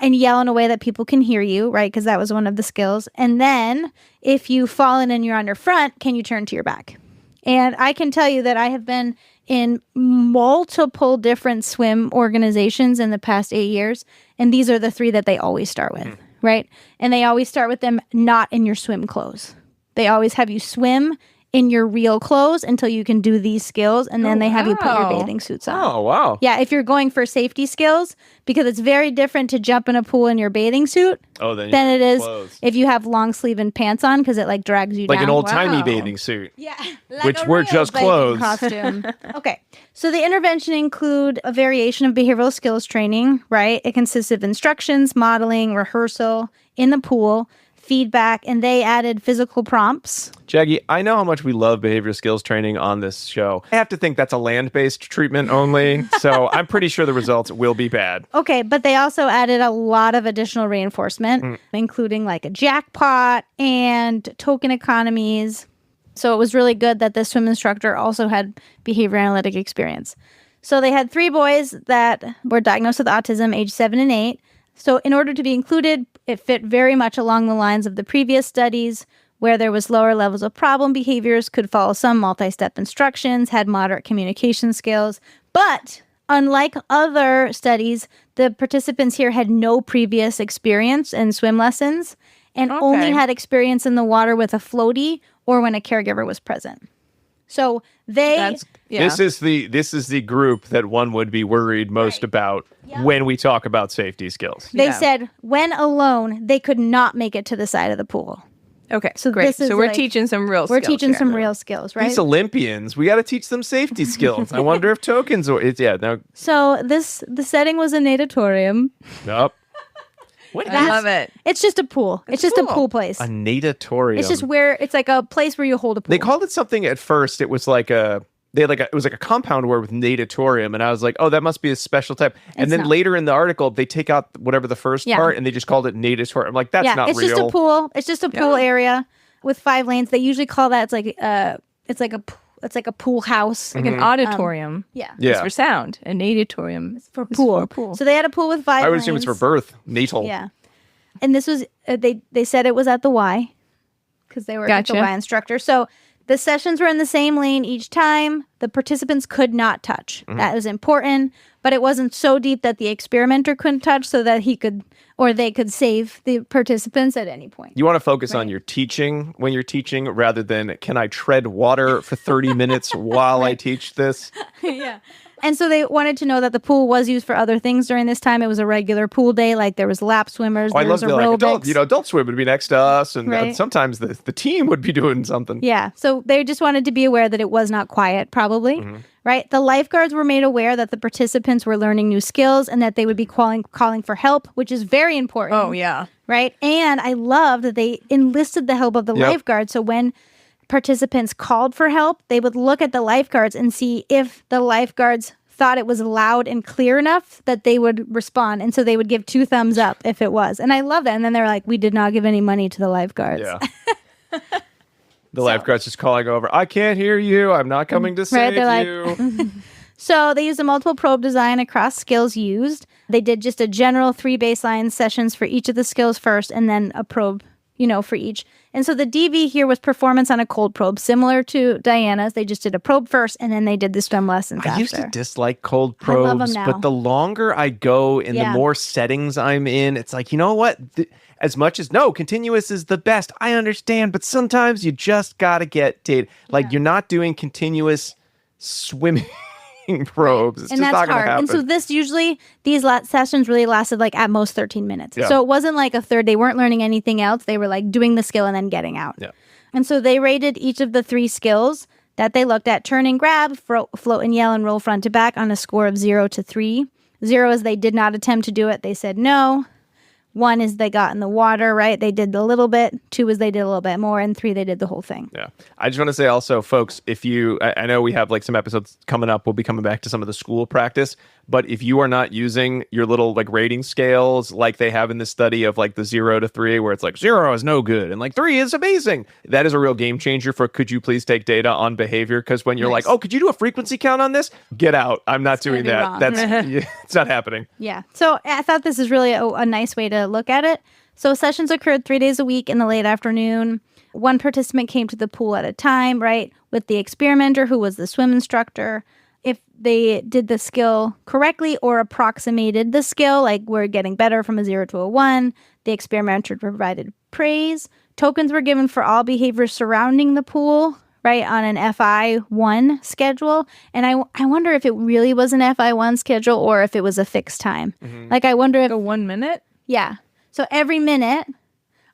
And yell in a way that people can hear you, right? Because that was one of the skills. And then if you fall in and you're on your front, can you turn to your back? And I can tell you that I have been in multiple different swim organizations in the past 8 years. And these are the 3 that they always start with, right? And they always start with them not in your swim clothes. They always have you swim in your real clothes until you can do these skills, and then they have you put your bathing suits on. Oh, wow. Yeah, if you're going for safety skills, because it's very different to jump in a pool in your bathing suit than it is if you have long sleeve and pants on, because it like drags you down. Like an old-timey bathing suit. Yeah. Which were just clothes. Costume. Okay. So the intervention include a variation of behavioral skills training, right? It consists of instructions, modeling, rehearsal in the pool, feedback, and they added physical prompts. Jaggy, I know how much we love behavioral skills training on this show. I have to think that's a land-based treatment only, so I'm pretty sure the results will be bad. Okay, but they also added a lot of additional reinforcement, including like a jackpot and token economies. So it was really good that the swim instructor also had behavior analytic experience. So they had 3 boys that were diagnosed with autism, age 7 and 8. So in order to be included, it fit very much along the lines of the previous studies where there was lower levels of problem behaviors, could follow some multi-step instructions, had moderate communication skills. But unlike other studies, the participants here had no previous experience in swim lessons and only had experience in the water with a floaty or when a caregiver was present. So This is the group that one would be worried most about when we talk about safety skills. They said when alone, they could not make it to the side of the pool. Okay, so great. So we're teaching some real skills. We're teaching some real skills, right? These Olympians, we got to teach them safety skills. I wonder if tokens or So the setting was a natatorium. Nope. I love it. It's just a pool. It's just a pool place. A natatorium. It's just where it's like a place where you hold a pool. They called it something at first. It was like it was like a compound word with natatorium, and I was like, oh, that must be a special type. And then later in the article, they take out whatever the first part, and they just called it natatorium. I'm like, that's not it's real. Just a pool. It's just a pool area with 5 lanes. They usually call that it's like a pool house, like an auditorium. It's for sound. A natatorium is for pool. So they had a pool with 5 lanes. I would assume it's for birth, natal. Yeah, and this was they said it was at the Y because they were at the Y instructor. So the sessions were in the same lane each time. The participants could not touch. That was important, but it wasn't so deep that the experimenter couldn't touch, so that he could or they could save the participants at any point. You want to focus on your teaching when you're teaching rather than can I tread water for 30 minutes while I teach this? Yeah. And so they wanted to know that the pool was used for other things during this time. It was a regular pool day. Like there was lap swimmers, there was aerobics. Adult swim would be next to us. And sometimes the team would be doing something. Yeah. So they just wanted to be aware that it was not quiet, probably. Right. The lifeguards were made aware that the participants were learning new skills and that they would be calling for help, which is very important. Oh, yeah. Right. And I love that they enlisted the help of the lifeguards. So when participants called for help, they would look at the lifeguards and see if the lifeguards thought it was loud and clear enough that they would respond. And so they would give 2 thumbs up if it was. And I love that. And then they're like, we did not give any money to the lifeguards. Yeah. The lifeguards just calling over, I can't hear you. I'm not coming to save you. So they used a multiple probe design across skills used. They did just a general 3 baseline sessions for each of the skills first and then a probe, for each. And so the DV here was performance on a cold probe, similar to Diana's. They just did a probe first, and then they did the swim lessons after. I used to dislike cold probes, I love them now. But the longer I go and the more settings I'm in, it's like, you know what? As much as, continuous is the best. I understand, but sometimes you just got to get data. Like, you're not doing continuous swimming probes. It's and just that's not going to hard. happen. And so these sessions really lasted like at most 13 minutes. Yeah. So it wasn't like a third. They weren't learning anything else. They were like doing the skill and then getting out. Yeah. And so they rated each of the 3 skills that they looked at: turn and grab, float and yell, and roll front to back on a score of 0 to 3. 0 is they did not attempt to do it. They said no. 1 is they got in the water, right? They did a little bit. 2 is they did a little bit more. And 3, they did the whole thing. Yeah. I just want to say also, folks, if I know we have like some episodes coming up, we'll be coming back to some of the school practice. But if you are not using your little like rating scales like they have in the study of like the 0 to 3, where it's like 0 is no good and like 3 is amazing, that is a real game changer for could you please take data on behavior? Because when you're like, oh, could you do a frequency count on this? Get out. I'm not doing that. Wrong. That's it's not happening. Yeah. So I thought this is really a nice way to look at it. So sessions occurred 3 days a week in the late afternoon. 1 participant came to the pool at a time, right, with the experimenter who was the swim instructor. If they did the skill correctly or approximated the skill, like we're getting better from a 0 to a 1, the experimenter provided praise. Tokens were given for all behaviors surrounding the pool, right, on an FI1 schedule. And I wonder if it really was an FI1 schedule or if it was a fixed time. Mm-hmm. Like I wonder if... Like a 1 minute? Yeah. So every minute,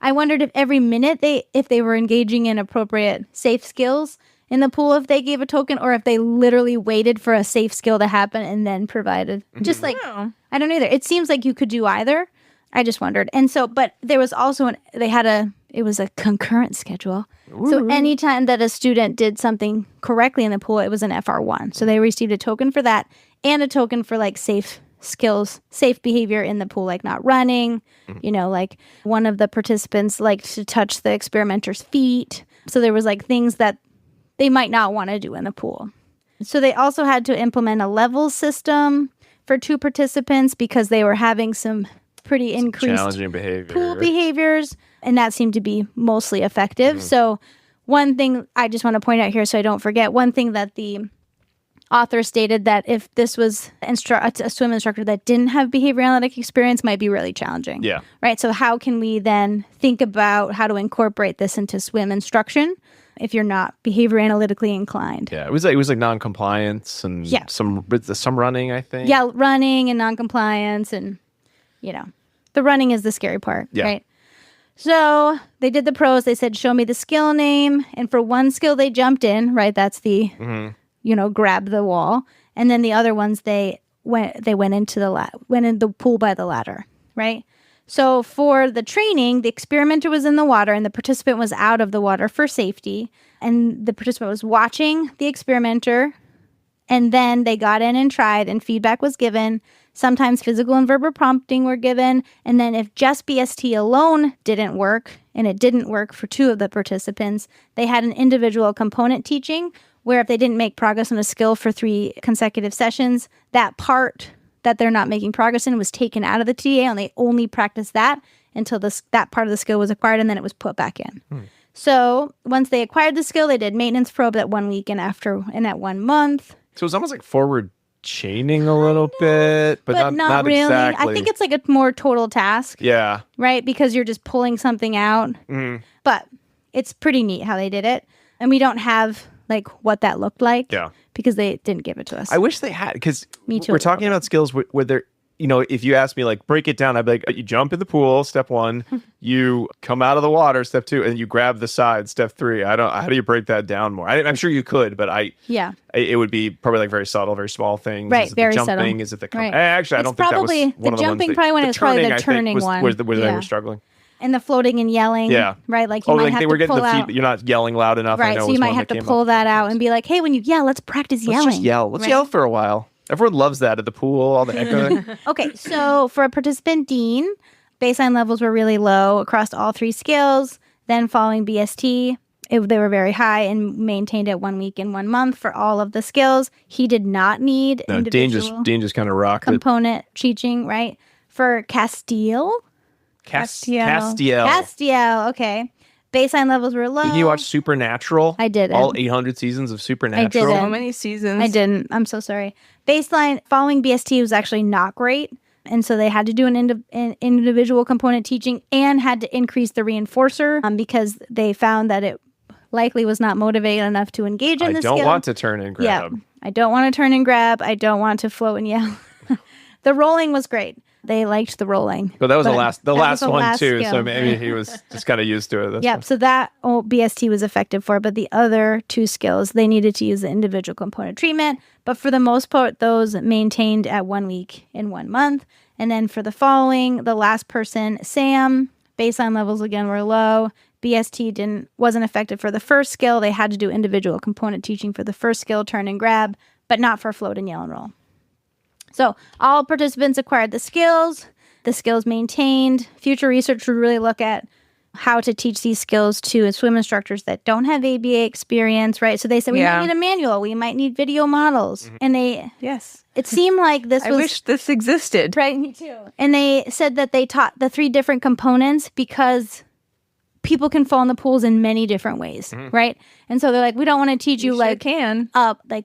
I wondered if every minute if they were engaging in appropriate safe skills in the pool, if they gave a token, or if they literally waited for a safe skill to happen and then provided. Just like, I don't know either. It seems like you could do either. I just wondered. And so, but there was also, it was a concurrent schedule. Ooh. So anytime that a student did something correctly in the pool, it was an FR1. So they received a token for that and a token for like safe skills, safe behavior in the pool, like not running, like one of the participants liked to touch the experimenter's feet. So there was like things that they might not want to do in the pool. So they also had to implement a level system for 2 participants because they were having some pretty increased challenging pool behaviors, and that seemed to be mostly effective. So one thing I just want to point out here so I don't forget, one thing that the author stated that if this was a swim instructor that didn't have behavior analytic experience, might be really challenging. Yeah. Right. So how can we then think about how to incorporate this into swim instruction if you're not behavior analytically inclined? Yeah. It was like non-compliance and some running, I think. Yeah, running and non-compliance, and the running is the scary part. Yeah. Right. So they did the pros. They said, "Show me the skill name," and for one skill they jumped in. Right. That's the grab the wall. And then the other ones, they went into went in the pool by the ladder, right? So for the training, the experimenter was in the water and the participant was out of the water for safety. And the participant was watching the experimenter, and then they got in and tried, and feedback was given. Sometimes physical and verbal prompting were given. And then if just BST alone didn't work, and it didn't work for 2 of the participants, they had an individual component teaching, where if they didn't make progress on a skill for 3 consecutive sessions, that part that they're not making progress in was taken out of the TA, and they only practiced that until that part of the skill was acquired, and then it was put back in. So once they acquired the skill, they did maintenance probe at 1 week and at 1 month. So it's almost like forward chaining a little bit, but not really. exactly. I think it's like a more total task. Yeah. Right? Because you're just pulling something out. But it's pretty neat how they did it. And we don't have like what that looked like. Yeah. Because they didn't give it to us. I wish they had, because Me too, we're talking about skills where they're, if you ask me, like, break it down, I'd be like, you jump in the pool, step 1, you come out of the water, step 2, and you grab the side, step 3. How do you break that down more? I'm sure you could, but it would be probably like very subtle, very small things. Right, is it very the jumping? subtle. Is it the Right. Actually, I don't think that was one the of the ones. jumping probably one is probably the turning one. Where they were struggling. And the floating and yelling. Yeah. Right? Like you might have they were to getting pull the out. you're not yelling loud enough. Right, so you might have to pull that out and be like, hey, when you yell, let's practice yelling. Let's just yell. Let's yell for a while. Everyone loves that at the pool, all the echoing. Okay, so for a participant, Dean, baseline levels were really low across all 3 skills. Then following BST, they were very high and maintained at 1 week and 1 month for all of the skills. He did not need individual Dean just kind of rocked component teaching, right? For Castiel, okay. Baseline levels were low. Did you watch Supernatural? I did. All 800 seasons of Supernatural? I didn't. So many seasons. I didn't. I'm so sorry. Baseline following BST was actually not great. And so they had to do an individual component teaching and had to increase the reinforcer because they found that it likely was not motivated enough to engage in the skill. I don't want to turn and grab. Yeah, I don't want to turn and grab. I don't want to float and yell. The rolling was great. They liked the rolling. But that was the last one too. Skill. So maybe he was just kind of used to it. Yep. So that BST was effective for, but the other 2 skills, they needed to use the individual component treatment. But for the most part, those maintained at 1 week and 1 month. And then for the following, the last person, Sam, baseline levels again were low. BST wasn't effective for the first skill. They had to do individual component teaching for the first skill, turn and grab, but not for float and yell and roll. So all participants acquired the skills maintained. Future research would really look at how to teach these skills to swim instructors that don't have ABA experience, right? So they said, we might need a manual. We might need video models. And it seemed like I wish this existed. Right, me too. And they said that they taught the 3 different components because people can fall in the pools in many different ways, right? And so they're like, we don't want to teach you like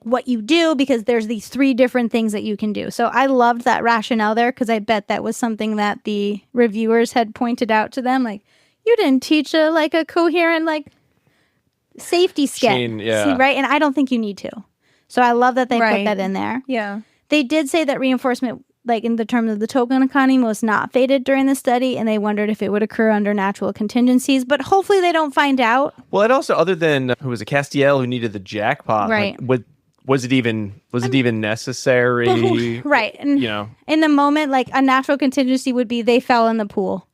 what you do because there's these 3 different things that you can do. So I loved that rationale there because I bet that was something that the reviewers had pointed out to them. Like, you didn't teach a coherent safety sketch, right? And I don't think you need to. So I love that they put that in there. Yeah. They did say that reinforcement, like in the terms of the token economy, was not faded during the study, and they wondered if it would occur under natural contingencies, but hopefully they don't find out. Well, it also, other than who was it, Castiel, who needed the jackpot, right? Was it even necessary? Right. And, in the moment, like a natural contingency would be they fell in the pool,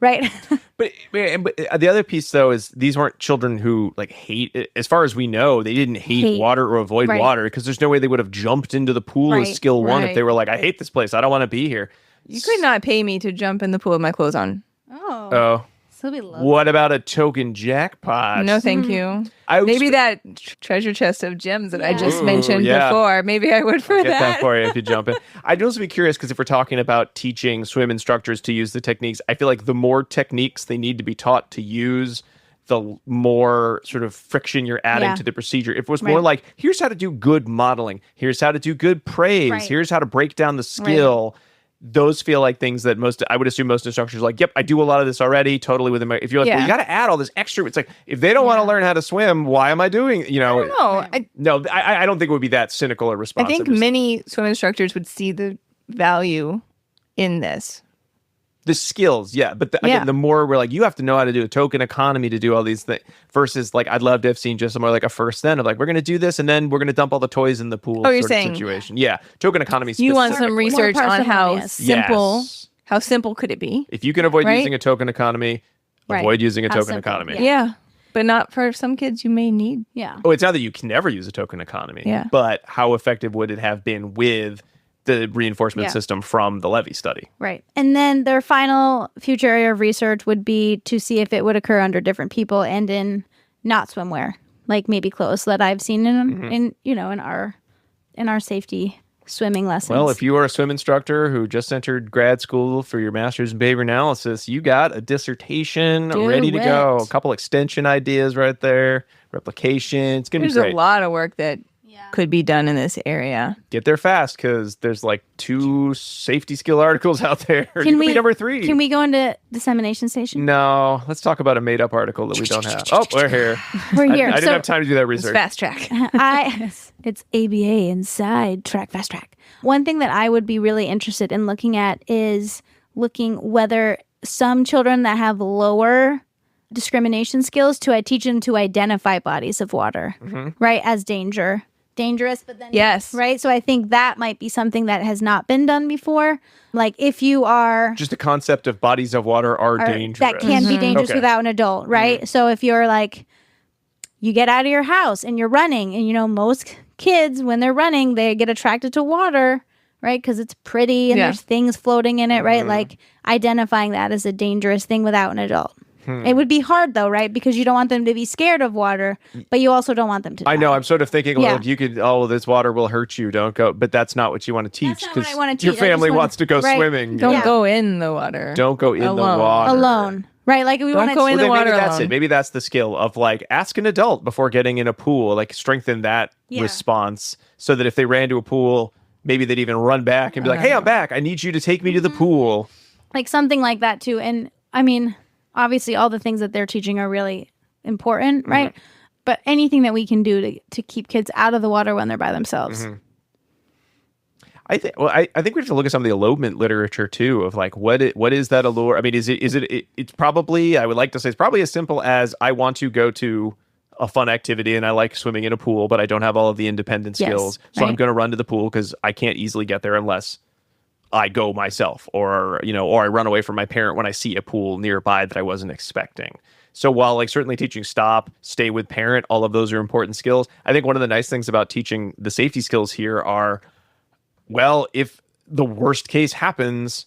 right? But the other piece, though, is these weren't children who hate it. As far as we know, they didn't hate water or avoid water because there's no way they would have jumped into the pool as skill 1 if they were like, I hate this place. I don't want to be here. You could not pay me to jump in the pool with my clothes on. Oh. So we love what about a token jackpot? No, thank you. Maybe that treasure chest of gems that I just mentioned before. Maybe I would Get that for you if you jump in. I'd also be curious because if we're talking about teaching swim instructors to use the techniques, I feel like the more techniques they need to be taught to use the more sort of friction you're adding to the procedure. If it was more like, here's how to do good modeling, here's how to do good praise, here's how to break down the skill. Those feel like things that I would assume most instructors are like, yep, I do a lot of this already, totally within my. If you're like, well, you got to add all this extra. It's like, if they don't want to learn how to swim, why am I doing? I don't know. I don't think it would be that cynical or responsive. I think many swim instructors would see the value in this. The skills, yeah. But again, the more we're like, you have to know how to do a token economy to do all these things versus like, I'd love to have seen just somewhere like a first then of like, we're going to do this and then we're going to dump all the toys in the pool you're saying, situation. Yeah. Token economy. You want some research on how simple could it be? If you can avoid using a token economy, avoid using a token economy. Yeah. But not for some kids you may need. Yeah. Oh, it's not that you can never use a token economy. Yeah. But how effective would it have been with the reinforcement system from the Levy study? Right. And then their final future area of research would be to see if it would occur under different people and in not swimwear, like maybe clothes that I've seen in our safety swimming lessons. Well, if you are a swim instructor who just entered grad school for your master's in behavior analysis, you got a dissertation ready to go. A couple extension ideas right there, replication. It's going to be great. There's a lot of work that could be done in this area. Get there fast because there's like 2 safety skill articles out there. Can we number 3? Can we go into dissemination station? No, let's talk about a made up article that we don't have. Oh, we're here. We're here. I didn't have time to do that research. Fast track. It's ABA inside fast track. One thing that I would be really interested in looking at is looking whether some children that have lower discrimination skills I teach them to identify bodies of water, right, as dangerous, but then right. So I think that might be something that has not been done before. Like if you are just the concept of bodies of water are dangerous, that can be dangerous without an adult, right? So if you're like, you get out of your house and you're running, and most kids when they're running they get attracted to water, right? Because it's pretty and there's things floating in it, right? Like identifying that as a dangerous thing without an adult. It would be hard though, right? Because you don't want them to be scared of water, but you also don't want them to die. I know. I'm sort of thinking, well, you could, this water will hurt you. Don't go. But that's not what you want to teach because your family wants to go swimming. Don't go in the water. Don't go in the water. Alone. Right? Like we want to go in the water maybe alone. That's it. Maybe that's the skill of like, ask an adult before getting in a pool, like strengthen that response so that if they ran to a pool, maybe they'd even run back and be like, hey, I'm back. I need you to take me to the pool. Like something like that too. And I mean, obviously all the things that they're teaching are really important, right? But anything that we can do to keep kids out of the water when they're by themselves. I think we have to look at some of the elopement literature too of like what is that allure? I mean, it's probably, I would like to say it's probably as simple as I want to go to a fun activity and I like swimming in a pool, but I don't have all of the independent skills. So I'm going to run to the pool because I can't easily get there unless I go myself or I run away from my parent when I see a pool nearby that I wasn't expecting. So while like certainly teaching stop, stay with parent, all of those are important skills. I think one of the nice things about teaching the safety skills here are, well, if the worst case happens,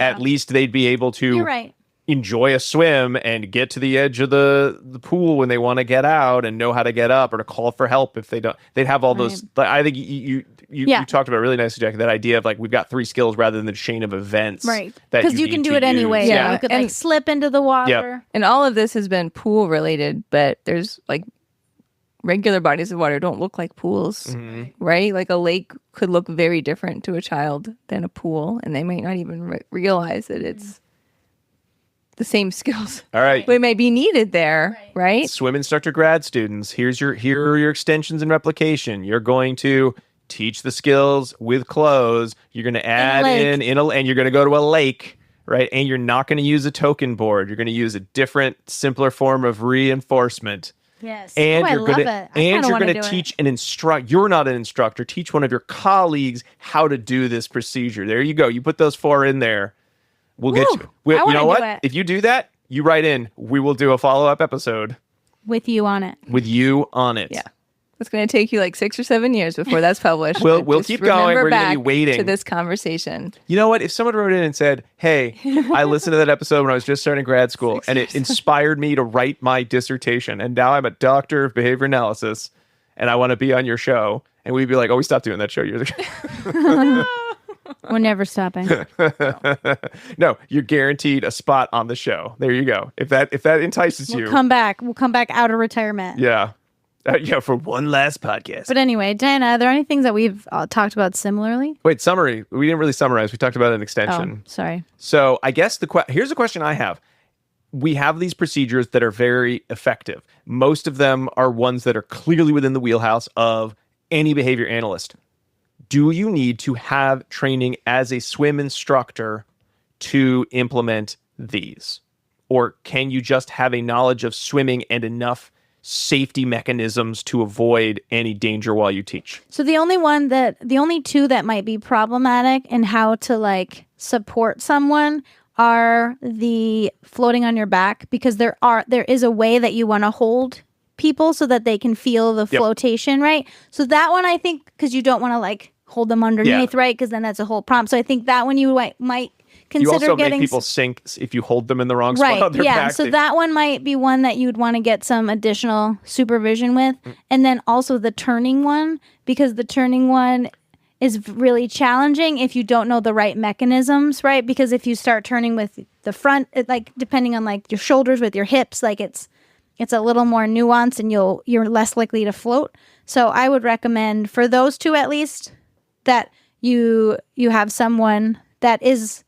at least they'd be able to enjoy a swim and get to the edge of the pool when they want to get out and know how to get up or to call for help if they don't. They'd have all those. I think you talked about really nicely, Jackie, that idea of like we've got 3 skills rather than the chain of events. Right. Because you can do it anyway. Yeah. You could like slip into the water. Yep. And all of this has been pool related, but there's like regular bodies of water don't look like pools, right? Like a lake could look very different to a child than a pool, and they might not even realize that it's the same skills. All right. But it may be needed there, right? Swim instructor grad students, here are your extensions and replication. You're going to teach the skills with clothes. You're going to add and you're going to go to a lake, right? And you're not going to use a token board. You're going to use a different, simpler form of reinforcement. Yes. And you're going to teach an instructor. You're not an instructor. Teach one of your colleagues how to do this procedure. There you go. You put those 4 in there. We'll get you. You know what? If you do that, you write in. We will do a follow-up episode. With you on it. Yeah. It's going to take you like 6 or 7 years before that's published. We'll keep going. We're going to be waiting to this conversation. You know what? If someone wrote in and said, hey, I listened to that episode when I was just starting grad school and it inspired me to write my dissertation and now I'm a doctor of behavior analysis and I want to be on your show. And we'd be like, oh, we stopped doing that show years ago. We're never stopping. No, you're guaranteed a spot on the show. There you go. If that entices you, We'll come back. We'll come back out of retirement. yeah, for one last podcast. But anyway, Diana, are there any things that we've talked about similarly? Wait, summary. We didn't really summarize. We talked about an extension. Oh, sorry. So I guess here's a question I have. We have these procedures that are very effective. Most of them are ones that are clearly within the wheelhouse of any behavior analyst. Do you need to have training as a swim instructor to implement these? Or can you just have a knowledge of swimming and enough safety mechanisms to avoid any danger while you teach? So the only two that might be problematic in how to support someone are the floating on your back, because there is a way that you want to hold people so that they can feel the flotation, right? So that one, I think, because you don't want to hold them underneath, right? Because then that's a whole problem. So I think that one you might consider you also getting. Make people sink if you hold them in the wrong spot on their back. So that one might be one that you'd want to get some additional supervision with. And then also the turning one, because the turning one is really challenging if you don't know the right mechanisms, right? Because if you start turning with the front, depending on your shoulders with your hips, it's a little more nuanced and you're less likely to float. So I would recommend for those two at least that you have someone that is,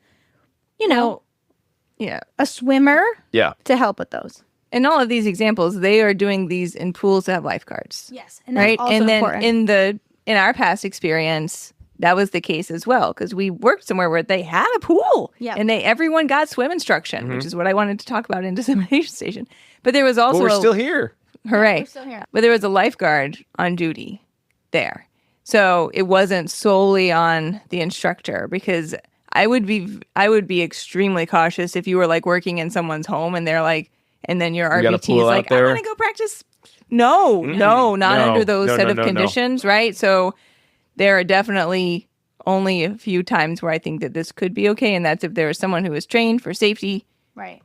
a swimmer, to help with those. In all of these examples, they are doing these in pools that have lifeguards. Yes, and that's also and then important. In our past experience, that was the case as well, because we worked somewhere where they had a pool, and everyone got swim instruction, which is what I wanted to talk about in Dissemination Station. But there was also we're still here. Hooray! We're still here. But there was a lifeguard on duty there, so it wasn't solely on the instructor, because I would be extremely cautious if you were working in someone's home and they're and then your RBT is I want to go practice. No, not under those set of conditions, right? So there are definitely only a few times where I think that this could be okay, and that's if there is someone who is trained for safety, right,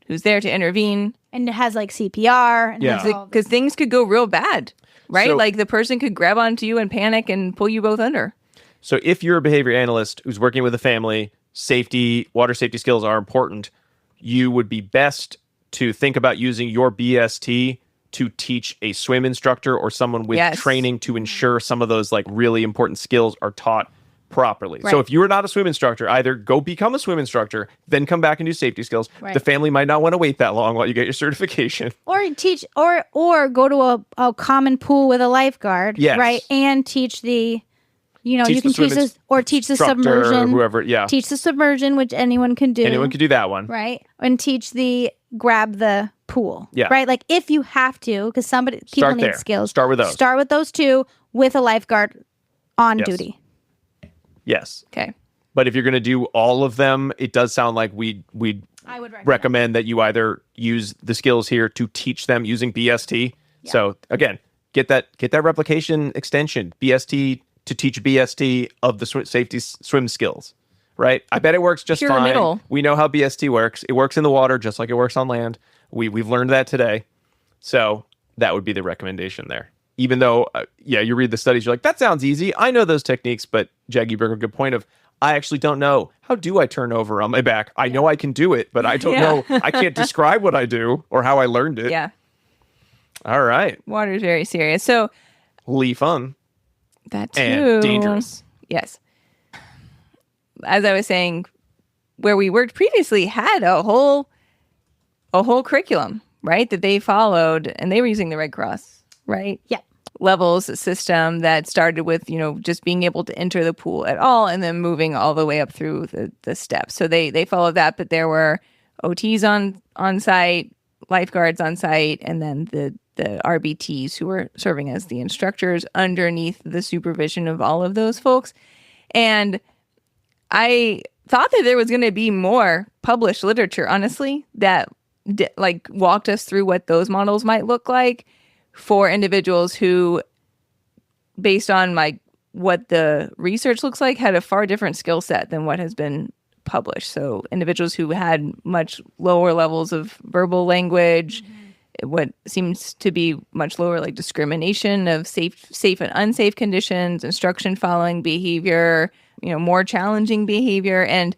who's there to intervene, and it has CPR, and because things could go real bad, right? So, the person could grab onto you and panic and pull you both under. So if you're a behavior analyst who's working with a family, water safety skills are important. You would be best to think about using your BST to teach a swim instructor or someone with training to ensure some of those really important skills are taught properly. Right. So if you are not a swim instructor, either go become a swim instructor, then come back and do safety skills. Right. The family might not want to wait that long while you get your certification. Or teach, or go to a common pool with a lifeguard, right? And teach the, you can teach this, or teach the submersion, or whoever, teach the submersion, which anyone can do. Anyone can do that one, right? And teach the grab the pool, right? If you have to, because people need skills. Start with those. Start with those two with a lifeguard on duty. Yes. Okay. But if you're going to do all of them, it does sound like I would recommend that you either use the skills here to teach them using BST. Yeah. So again, get that replication extension, BST to teach BST of the safety swim skills, right? I bet it works just fine. We know how BST works. It works in the water just like it works on land. We've learned that today. So that would be the recommendation there. Even though, you read the studies, you're like, that sounds easy. I know those techniques, but Jag, you bring a good point of, I actually don't know. How do I turn over on my back? I know I can do it, but I don't know. I can't describe what I do or how I learned it. Yeah. All right. Water is very serious. So, fun. That too. And dangerous. Yes. As I was saying, where we worked previously had a whole curriculum, right? That they followed, and they were using the Red Cross, right? Yeah. Levels system that started with, just being able to enter the pool at all and then moving all the way up through the steps. So they followed that, but there were OTs on site, lifeguards on site, and then the RBTs who were serving as the instructors underneath the supervision of all of those folks. And I thought that there was going to be more published literature, honestly, that walked us through what those models might look like for individuals who, based on what the research looks like, had a far different skill set than what has been published. So individuals who had much lower levels of verbal language, what seems to be much lower discrimination of safe and unsafe conditions, instruction following behavior, more challenging behavior, and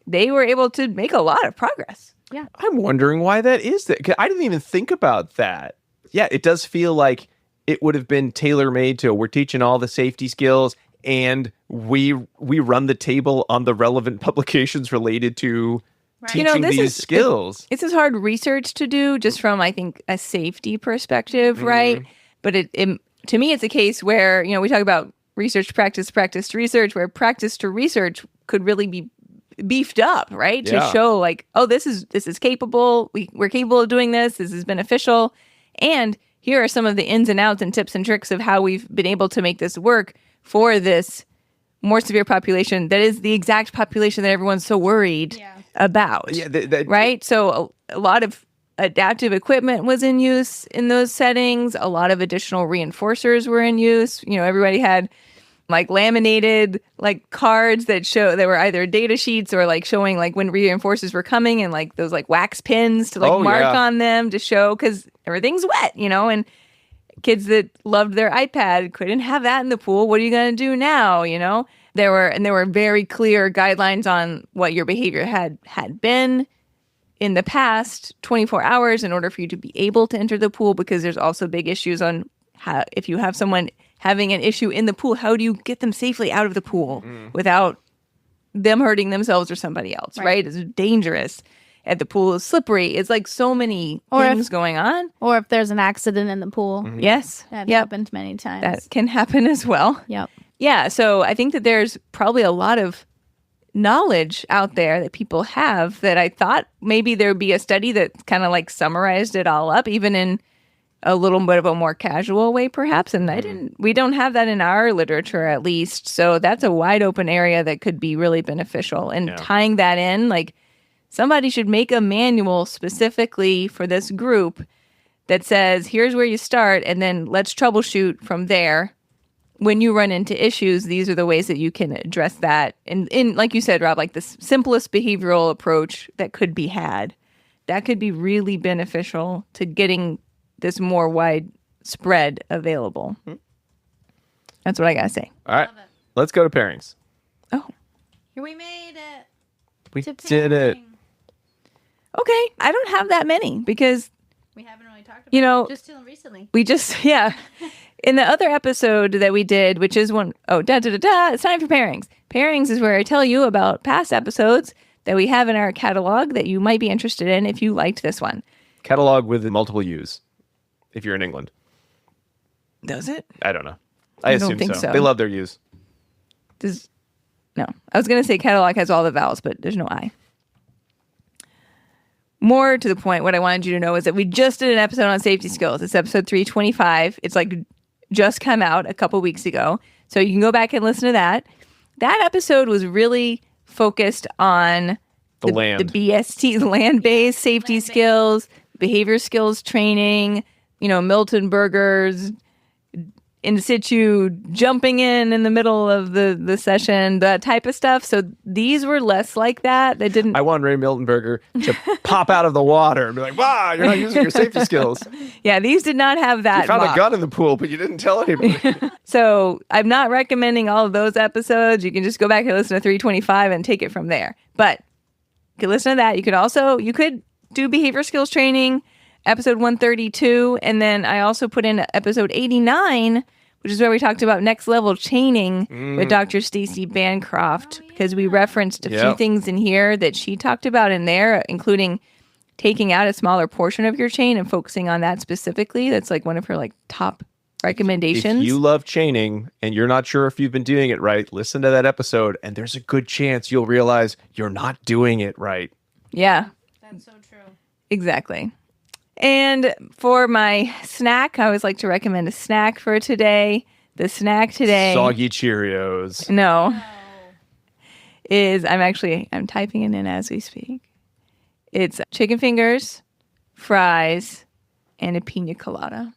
they were able to make a lot of progress. Yeah. I'm wondering why that is. I didn't even think about that. Yeah, it does feel like it would have been tailor-made to we're teaching all the safety skills and we run the table on the relevant publications related to teaching these skills. It's hard research to do just from, I think, a safety perspective, right? But it to me, it's a case where, we talk about research, practice to research, where practice to research could really be beefed up, right? To show like, oh, this is capable. We're capable of doing this. This is beneficial. And here are some of the ins and outs and tips and tricks of how we've been able to make this work for this more severe population that is the exact population that everyone's so worried about. Yeah, right? So a lot of adaptive equipment was in use in those settings. A lot of additional reinforcers were in use. Everybody had like laminated like cards that were either data sheets or like showing like when reinforcers were coming, and like those like wax pins to like mark on them to show, because everything's wet, and kids that loved their iPad couldn't have that in the pool. What are you going to do now? There were very clear guidelines on what your behavior had been in the past 24 hours in order for you to be able to enter the pool, because there's also big issues on how, if you have someone having an issue in the pool, how do you get them safely out of the pool without them hurting themselves or somebody else, right? It's dangerous. And the pool is slippery. It's like so many things going on. Or if there's an accident in the pool. Yes. That happened many times. That can happen as well. Yep. Yeah, so I think that there's probably a lot of knowledge out there that people have that I thought maybe there'd be a study that kind of like summarized it all up, even in a little bit of a more casual way, perhaps. And we don't have that in our literature, at least. So that's a wide open area that could be really beneficial. And tying that in, like somebody should make a manual specifically for this group that says, here's where you start, and then let's troubleshoot from there. When you run into issues, these are the ways that you can address that. And in, like you said, Rob, like the simplest behavioral approach that could be had, that could be really beneficial to getting this more widespread available. That's what I gotta say. All right, let's go to pairings. Oh, we made it. We did it. Okay, I don't have that many because we haven't really talked about it just till recently. We just in the other episode that we did, which is it's time for pairings. Pairings is where I tell you about past episodes that we have in our catalog that you might be interested in if you liked this one. Catalog with multiple U's, if you're in England. Does it? I don't know. I assume think so. They love their U's. No. I was going to say catalog has all the vowels, but there's no I. More to the point, what I wanted you to know is that we just did an episode on safety skills. It's episode 325. It's like just come out a couple weeks ago. So you can go back and listen to that. That episode was really focused on the BST, the land-based safety skills, behavior skills training, Milton burgers, in situ, jumping in the middle of the session, that type of stuff. So these were less like that. They didn't. I want Ray Miltenberger to pop out of the water and be like, wow, you're not using your safety skills. Yeah, these did not have that. You found a gun in the pool, but you didn't tell anybody. So I'm not recommending all of those episodes. You can just go back and listen to 325 and take it from there. But you can listen to that. You could do behavior skills training, episode 132. And then I also put in episode 89, which is where we talked about next level chaining with Dr. Stacy Bancroft, because we referenced a few things in here that she talked about in there, including taking out a smaller portion of your chain and focusing on that specifically. That's like one of her top recommendations. If you love chaining and you're not sure if you've been doing it right, listen to that episode and there's a good chance you'll realize you're not doing it right. Yeah. That's so true. Exactly. And for my snack, I always like to recommend a snack for today. The snack today... Soggy Cheerios. No. I'm typing it in as we speak. It's chicken fingers, fries, and a pina colada.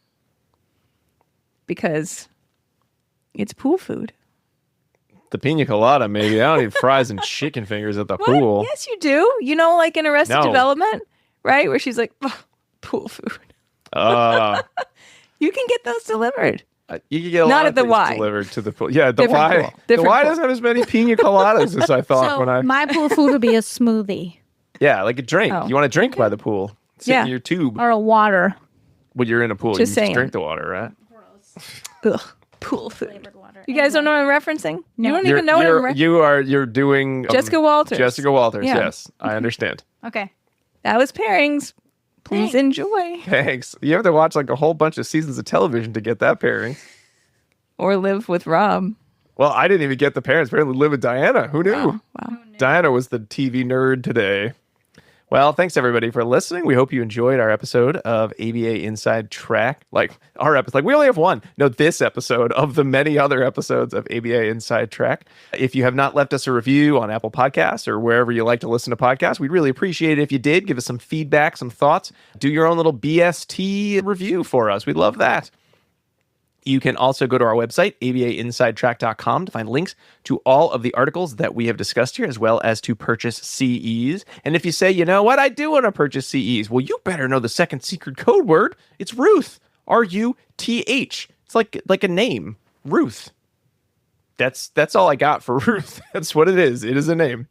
Because it's pool food. The pina colada, maybe. I don't need fries and chicken fingers at the pool. Yes, you do. Like in Arrested Development, right? Where she's like... pool food. You can get those delivered. You can get a Not lot at of the things Y. delivered to the pool. Yeah, the Different Y. pool. The Different Y pool. doesn't have as many pina coladas as I thought So when I. my pool food would be a smoothie Yeah, like a drink. Oh. You want to drink by the pool. Sit Yeah. in your tube or a water. when you're in a pool. Just you saying. just drink the water, right? Ugh, pool food. Flavored water. You guys don't know what I'm referencing? No. You don't even know what I'm referencing. You're doing Jessica Walters. Jessica Walters. Yeah. Yes, I understand. Okay. That was pairings. Please Thanks. enjoy. Thanks. You have to watch like a whole bunch of seasons of television to get that pairing. Or live with Rob. Well, I didn't even get the parents. Apparently, live with Diana. Who knew? Wow. Diana was the TV nerd today. Well, thanks everybody for listening. We hope you enjoyed our episode of ABA Inside Track. Like our episode, like we only have one. No, this episode of the many other episodes of ABA Inside Track. If you have not left us a review on Apple Podcasts or wherever you like to listen to podcasts, we'd really appreciate it if you did. Give us some feedback, some thoughts. Do your own little BST review for us. We'd love that. You can also go to our website, abainsidetrack.com, to find links to all of the articles that we have discussed here, as well as to purchase CEs. And if you say, you know what, I do want to purchase CEs, well, you better know the second secret code word. It's Ruth, R-U-T-H. It's like a name, Ruth. That's all I got for Ruth. That's what it is. It is a name.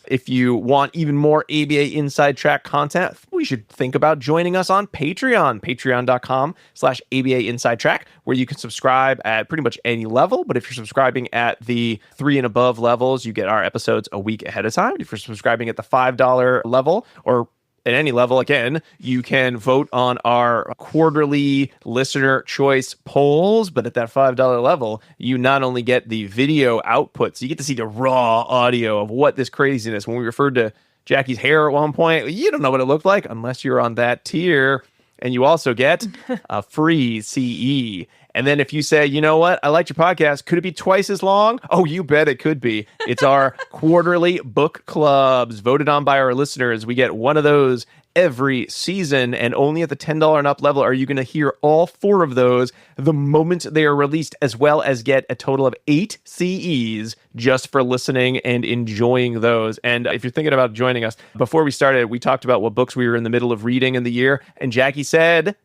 If you want even more ABA Inside Track content, we should think about joining us on Patreon, patreon.com/ABA Inside Track, where you can subscribe at pretty much any level. But if you're subscribing at the 3 and above levels, you get our episodes a week ahead of time. If you're subscribing at the $5 level or at any level, again, you can vote on our quarterly listener choice polls. But at that $5 level, you not only get the video outputs, you get to see the raw audio of what this craziness. When we referred to Jackie's hair at one point, you don't know what it looked like unless you're on that tier. And you also get a free CE. And then if you say, you know what, I liked your podcast, could it be twice as long? Oh, you bet it could be. It's our quarterly book clubs voted on by our listeners. We get one of those every season, and only at the $10 and up level are you going to hear all 4 of those the moment they are released, as well as get a total of 8 CEs just for listening and enjoying those. And if you're thinking about joining us, before we started, we talked about what books we were in the middle of reading in the year, and Jackie said,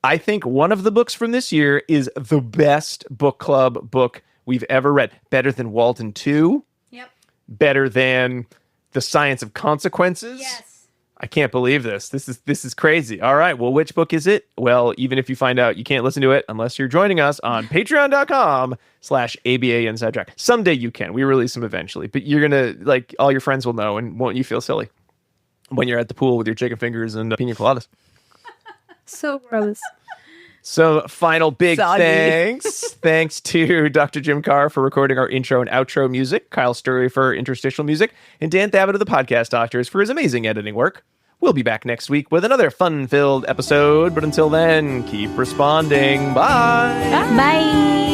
I think one of the books from this year is the best book club book we've ever read. Better than Walden 2. Yep. Better than The Science of Consequences. Yes. I can't believe this. This is crazy. All right. Well, which book is it? Well, even if you find out, you can't listen to it unless you're joining us on patreon.com/ABA Inside Track. Someday you can. We release them eventually, but you're going to, like, all your friends will know, and won't you feel silly when you're at the pool with your chicken fingers and pina coladas? So gross. So final big Soggy. thanks. Thanks to Dr. Jim Carr for recording our intro and outro music, Kyle Sturry for interstitial music, and Dan Thabit of the Podcast Doctors for his amazing editing work. We'll be back next week with another fun-filled episode, but until then, keep responding. Bye. Bye.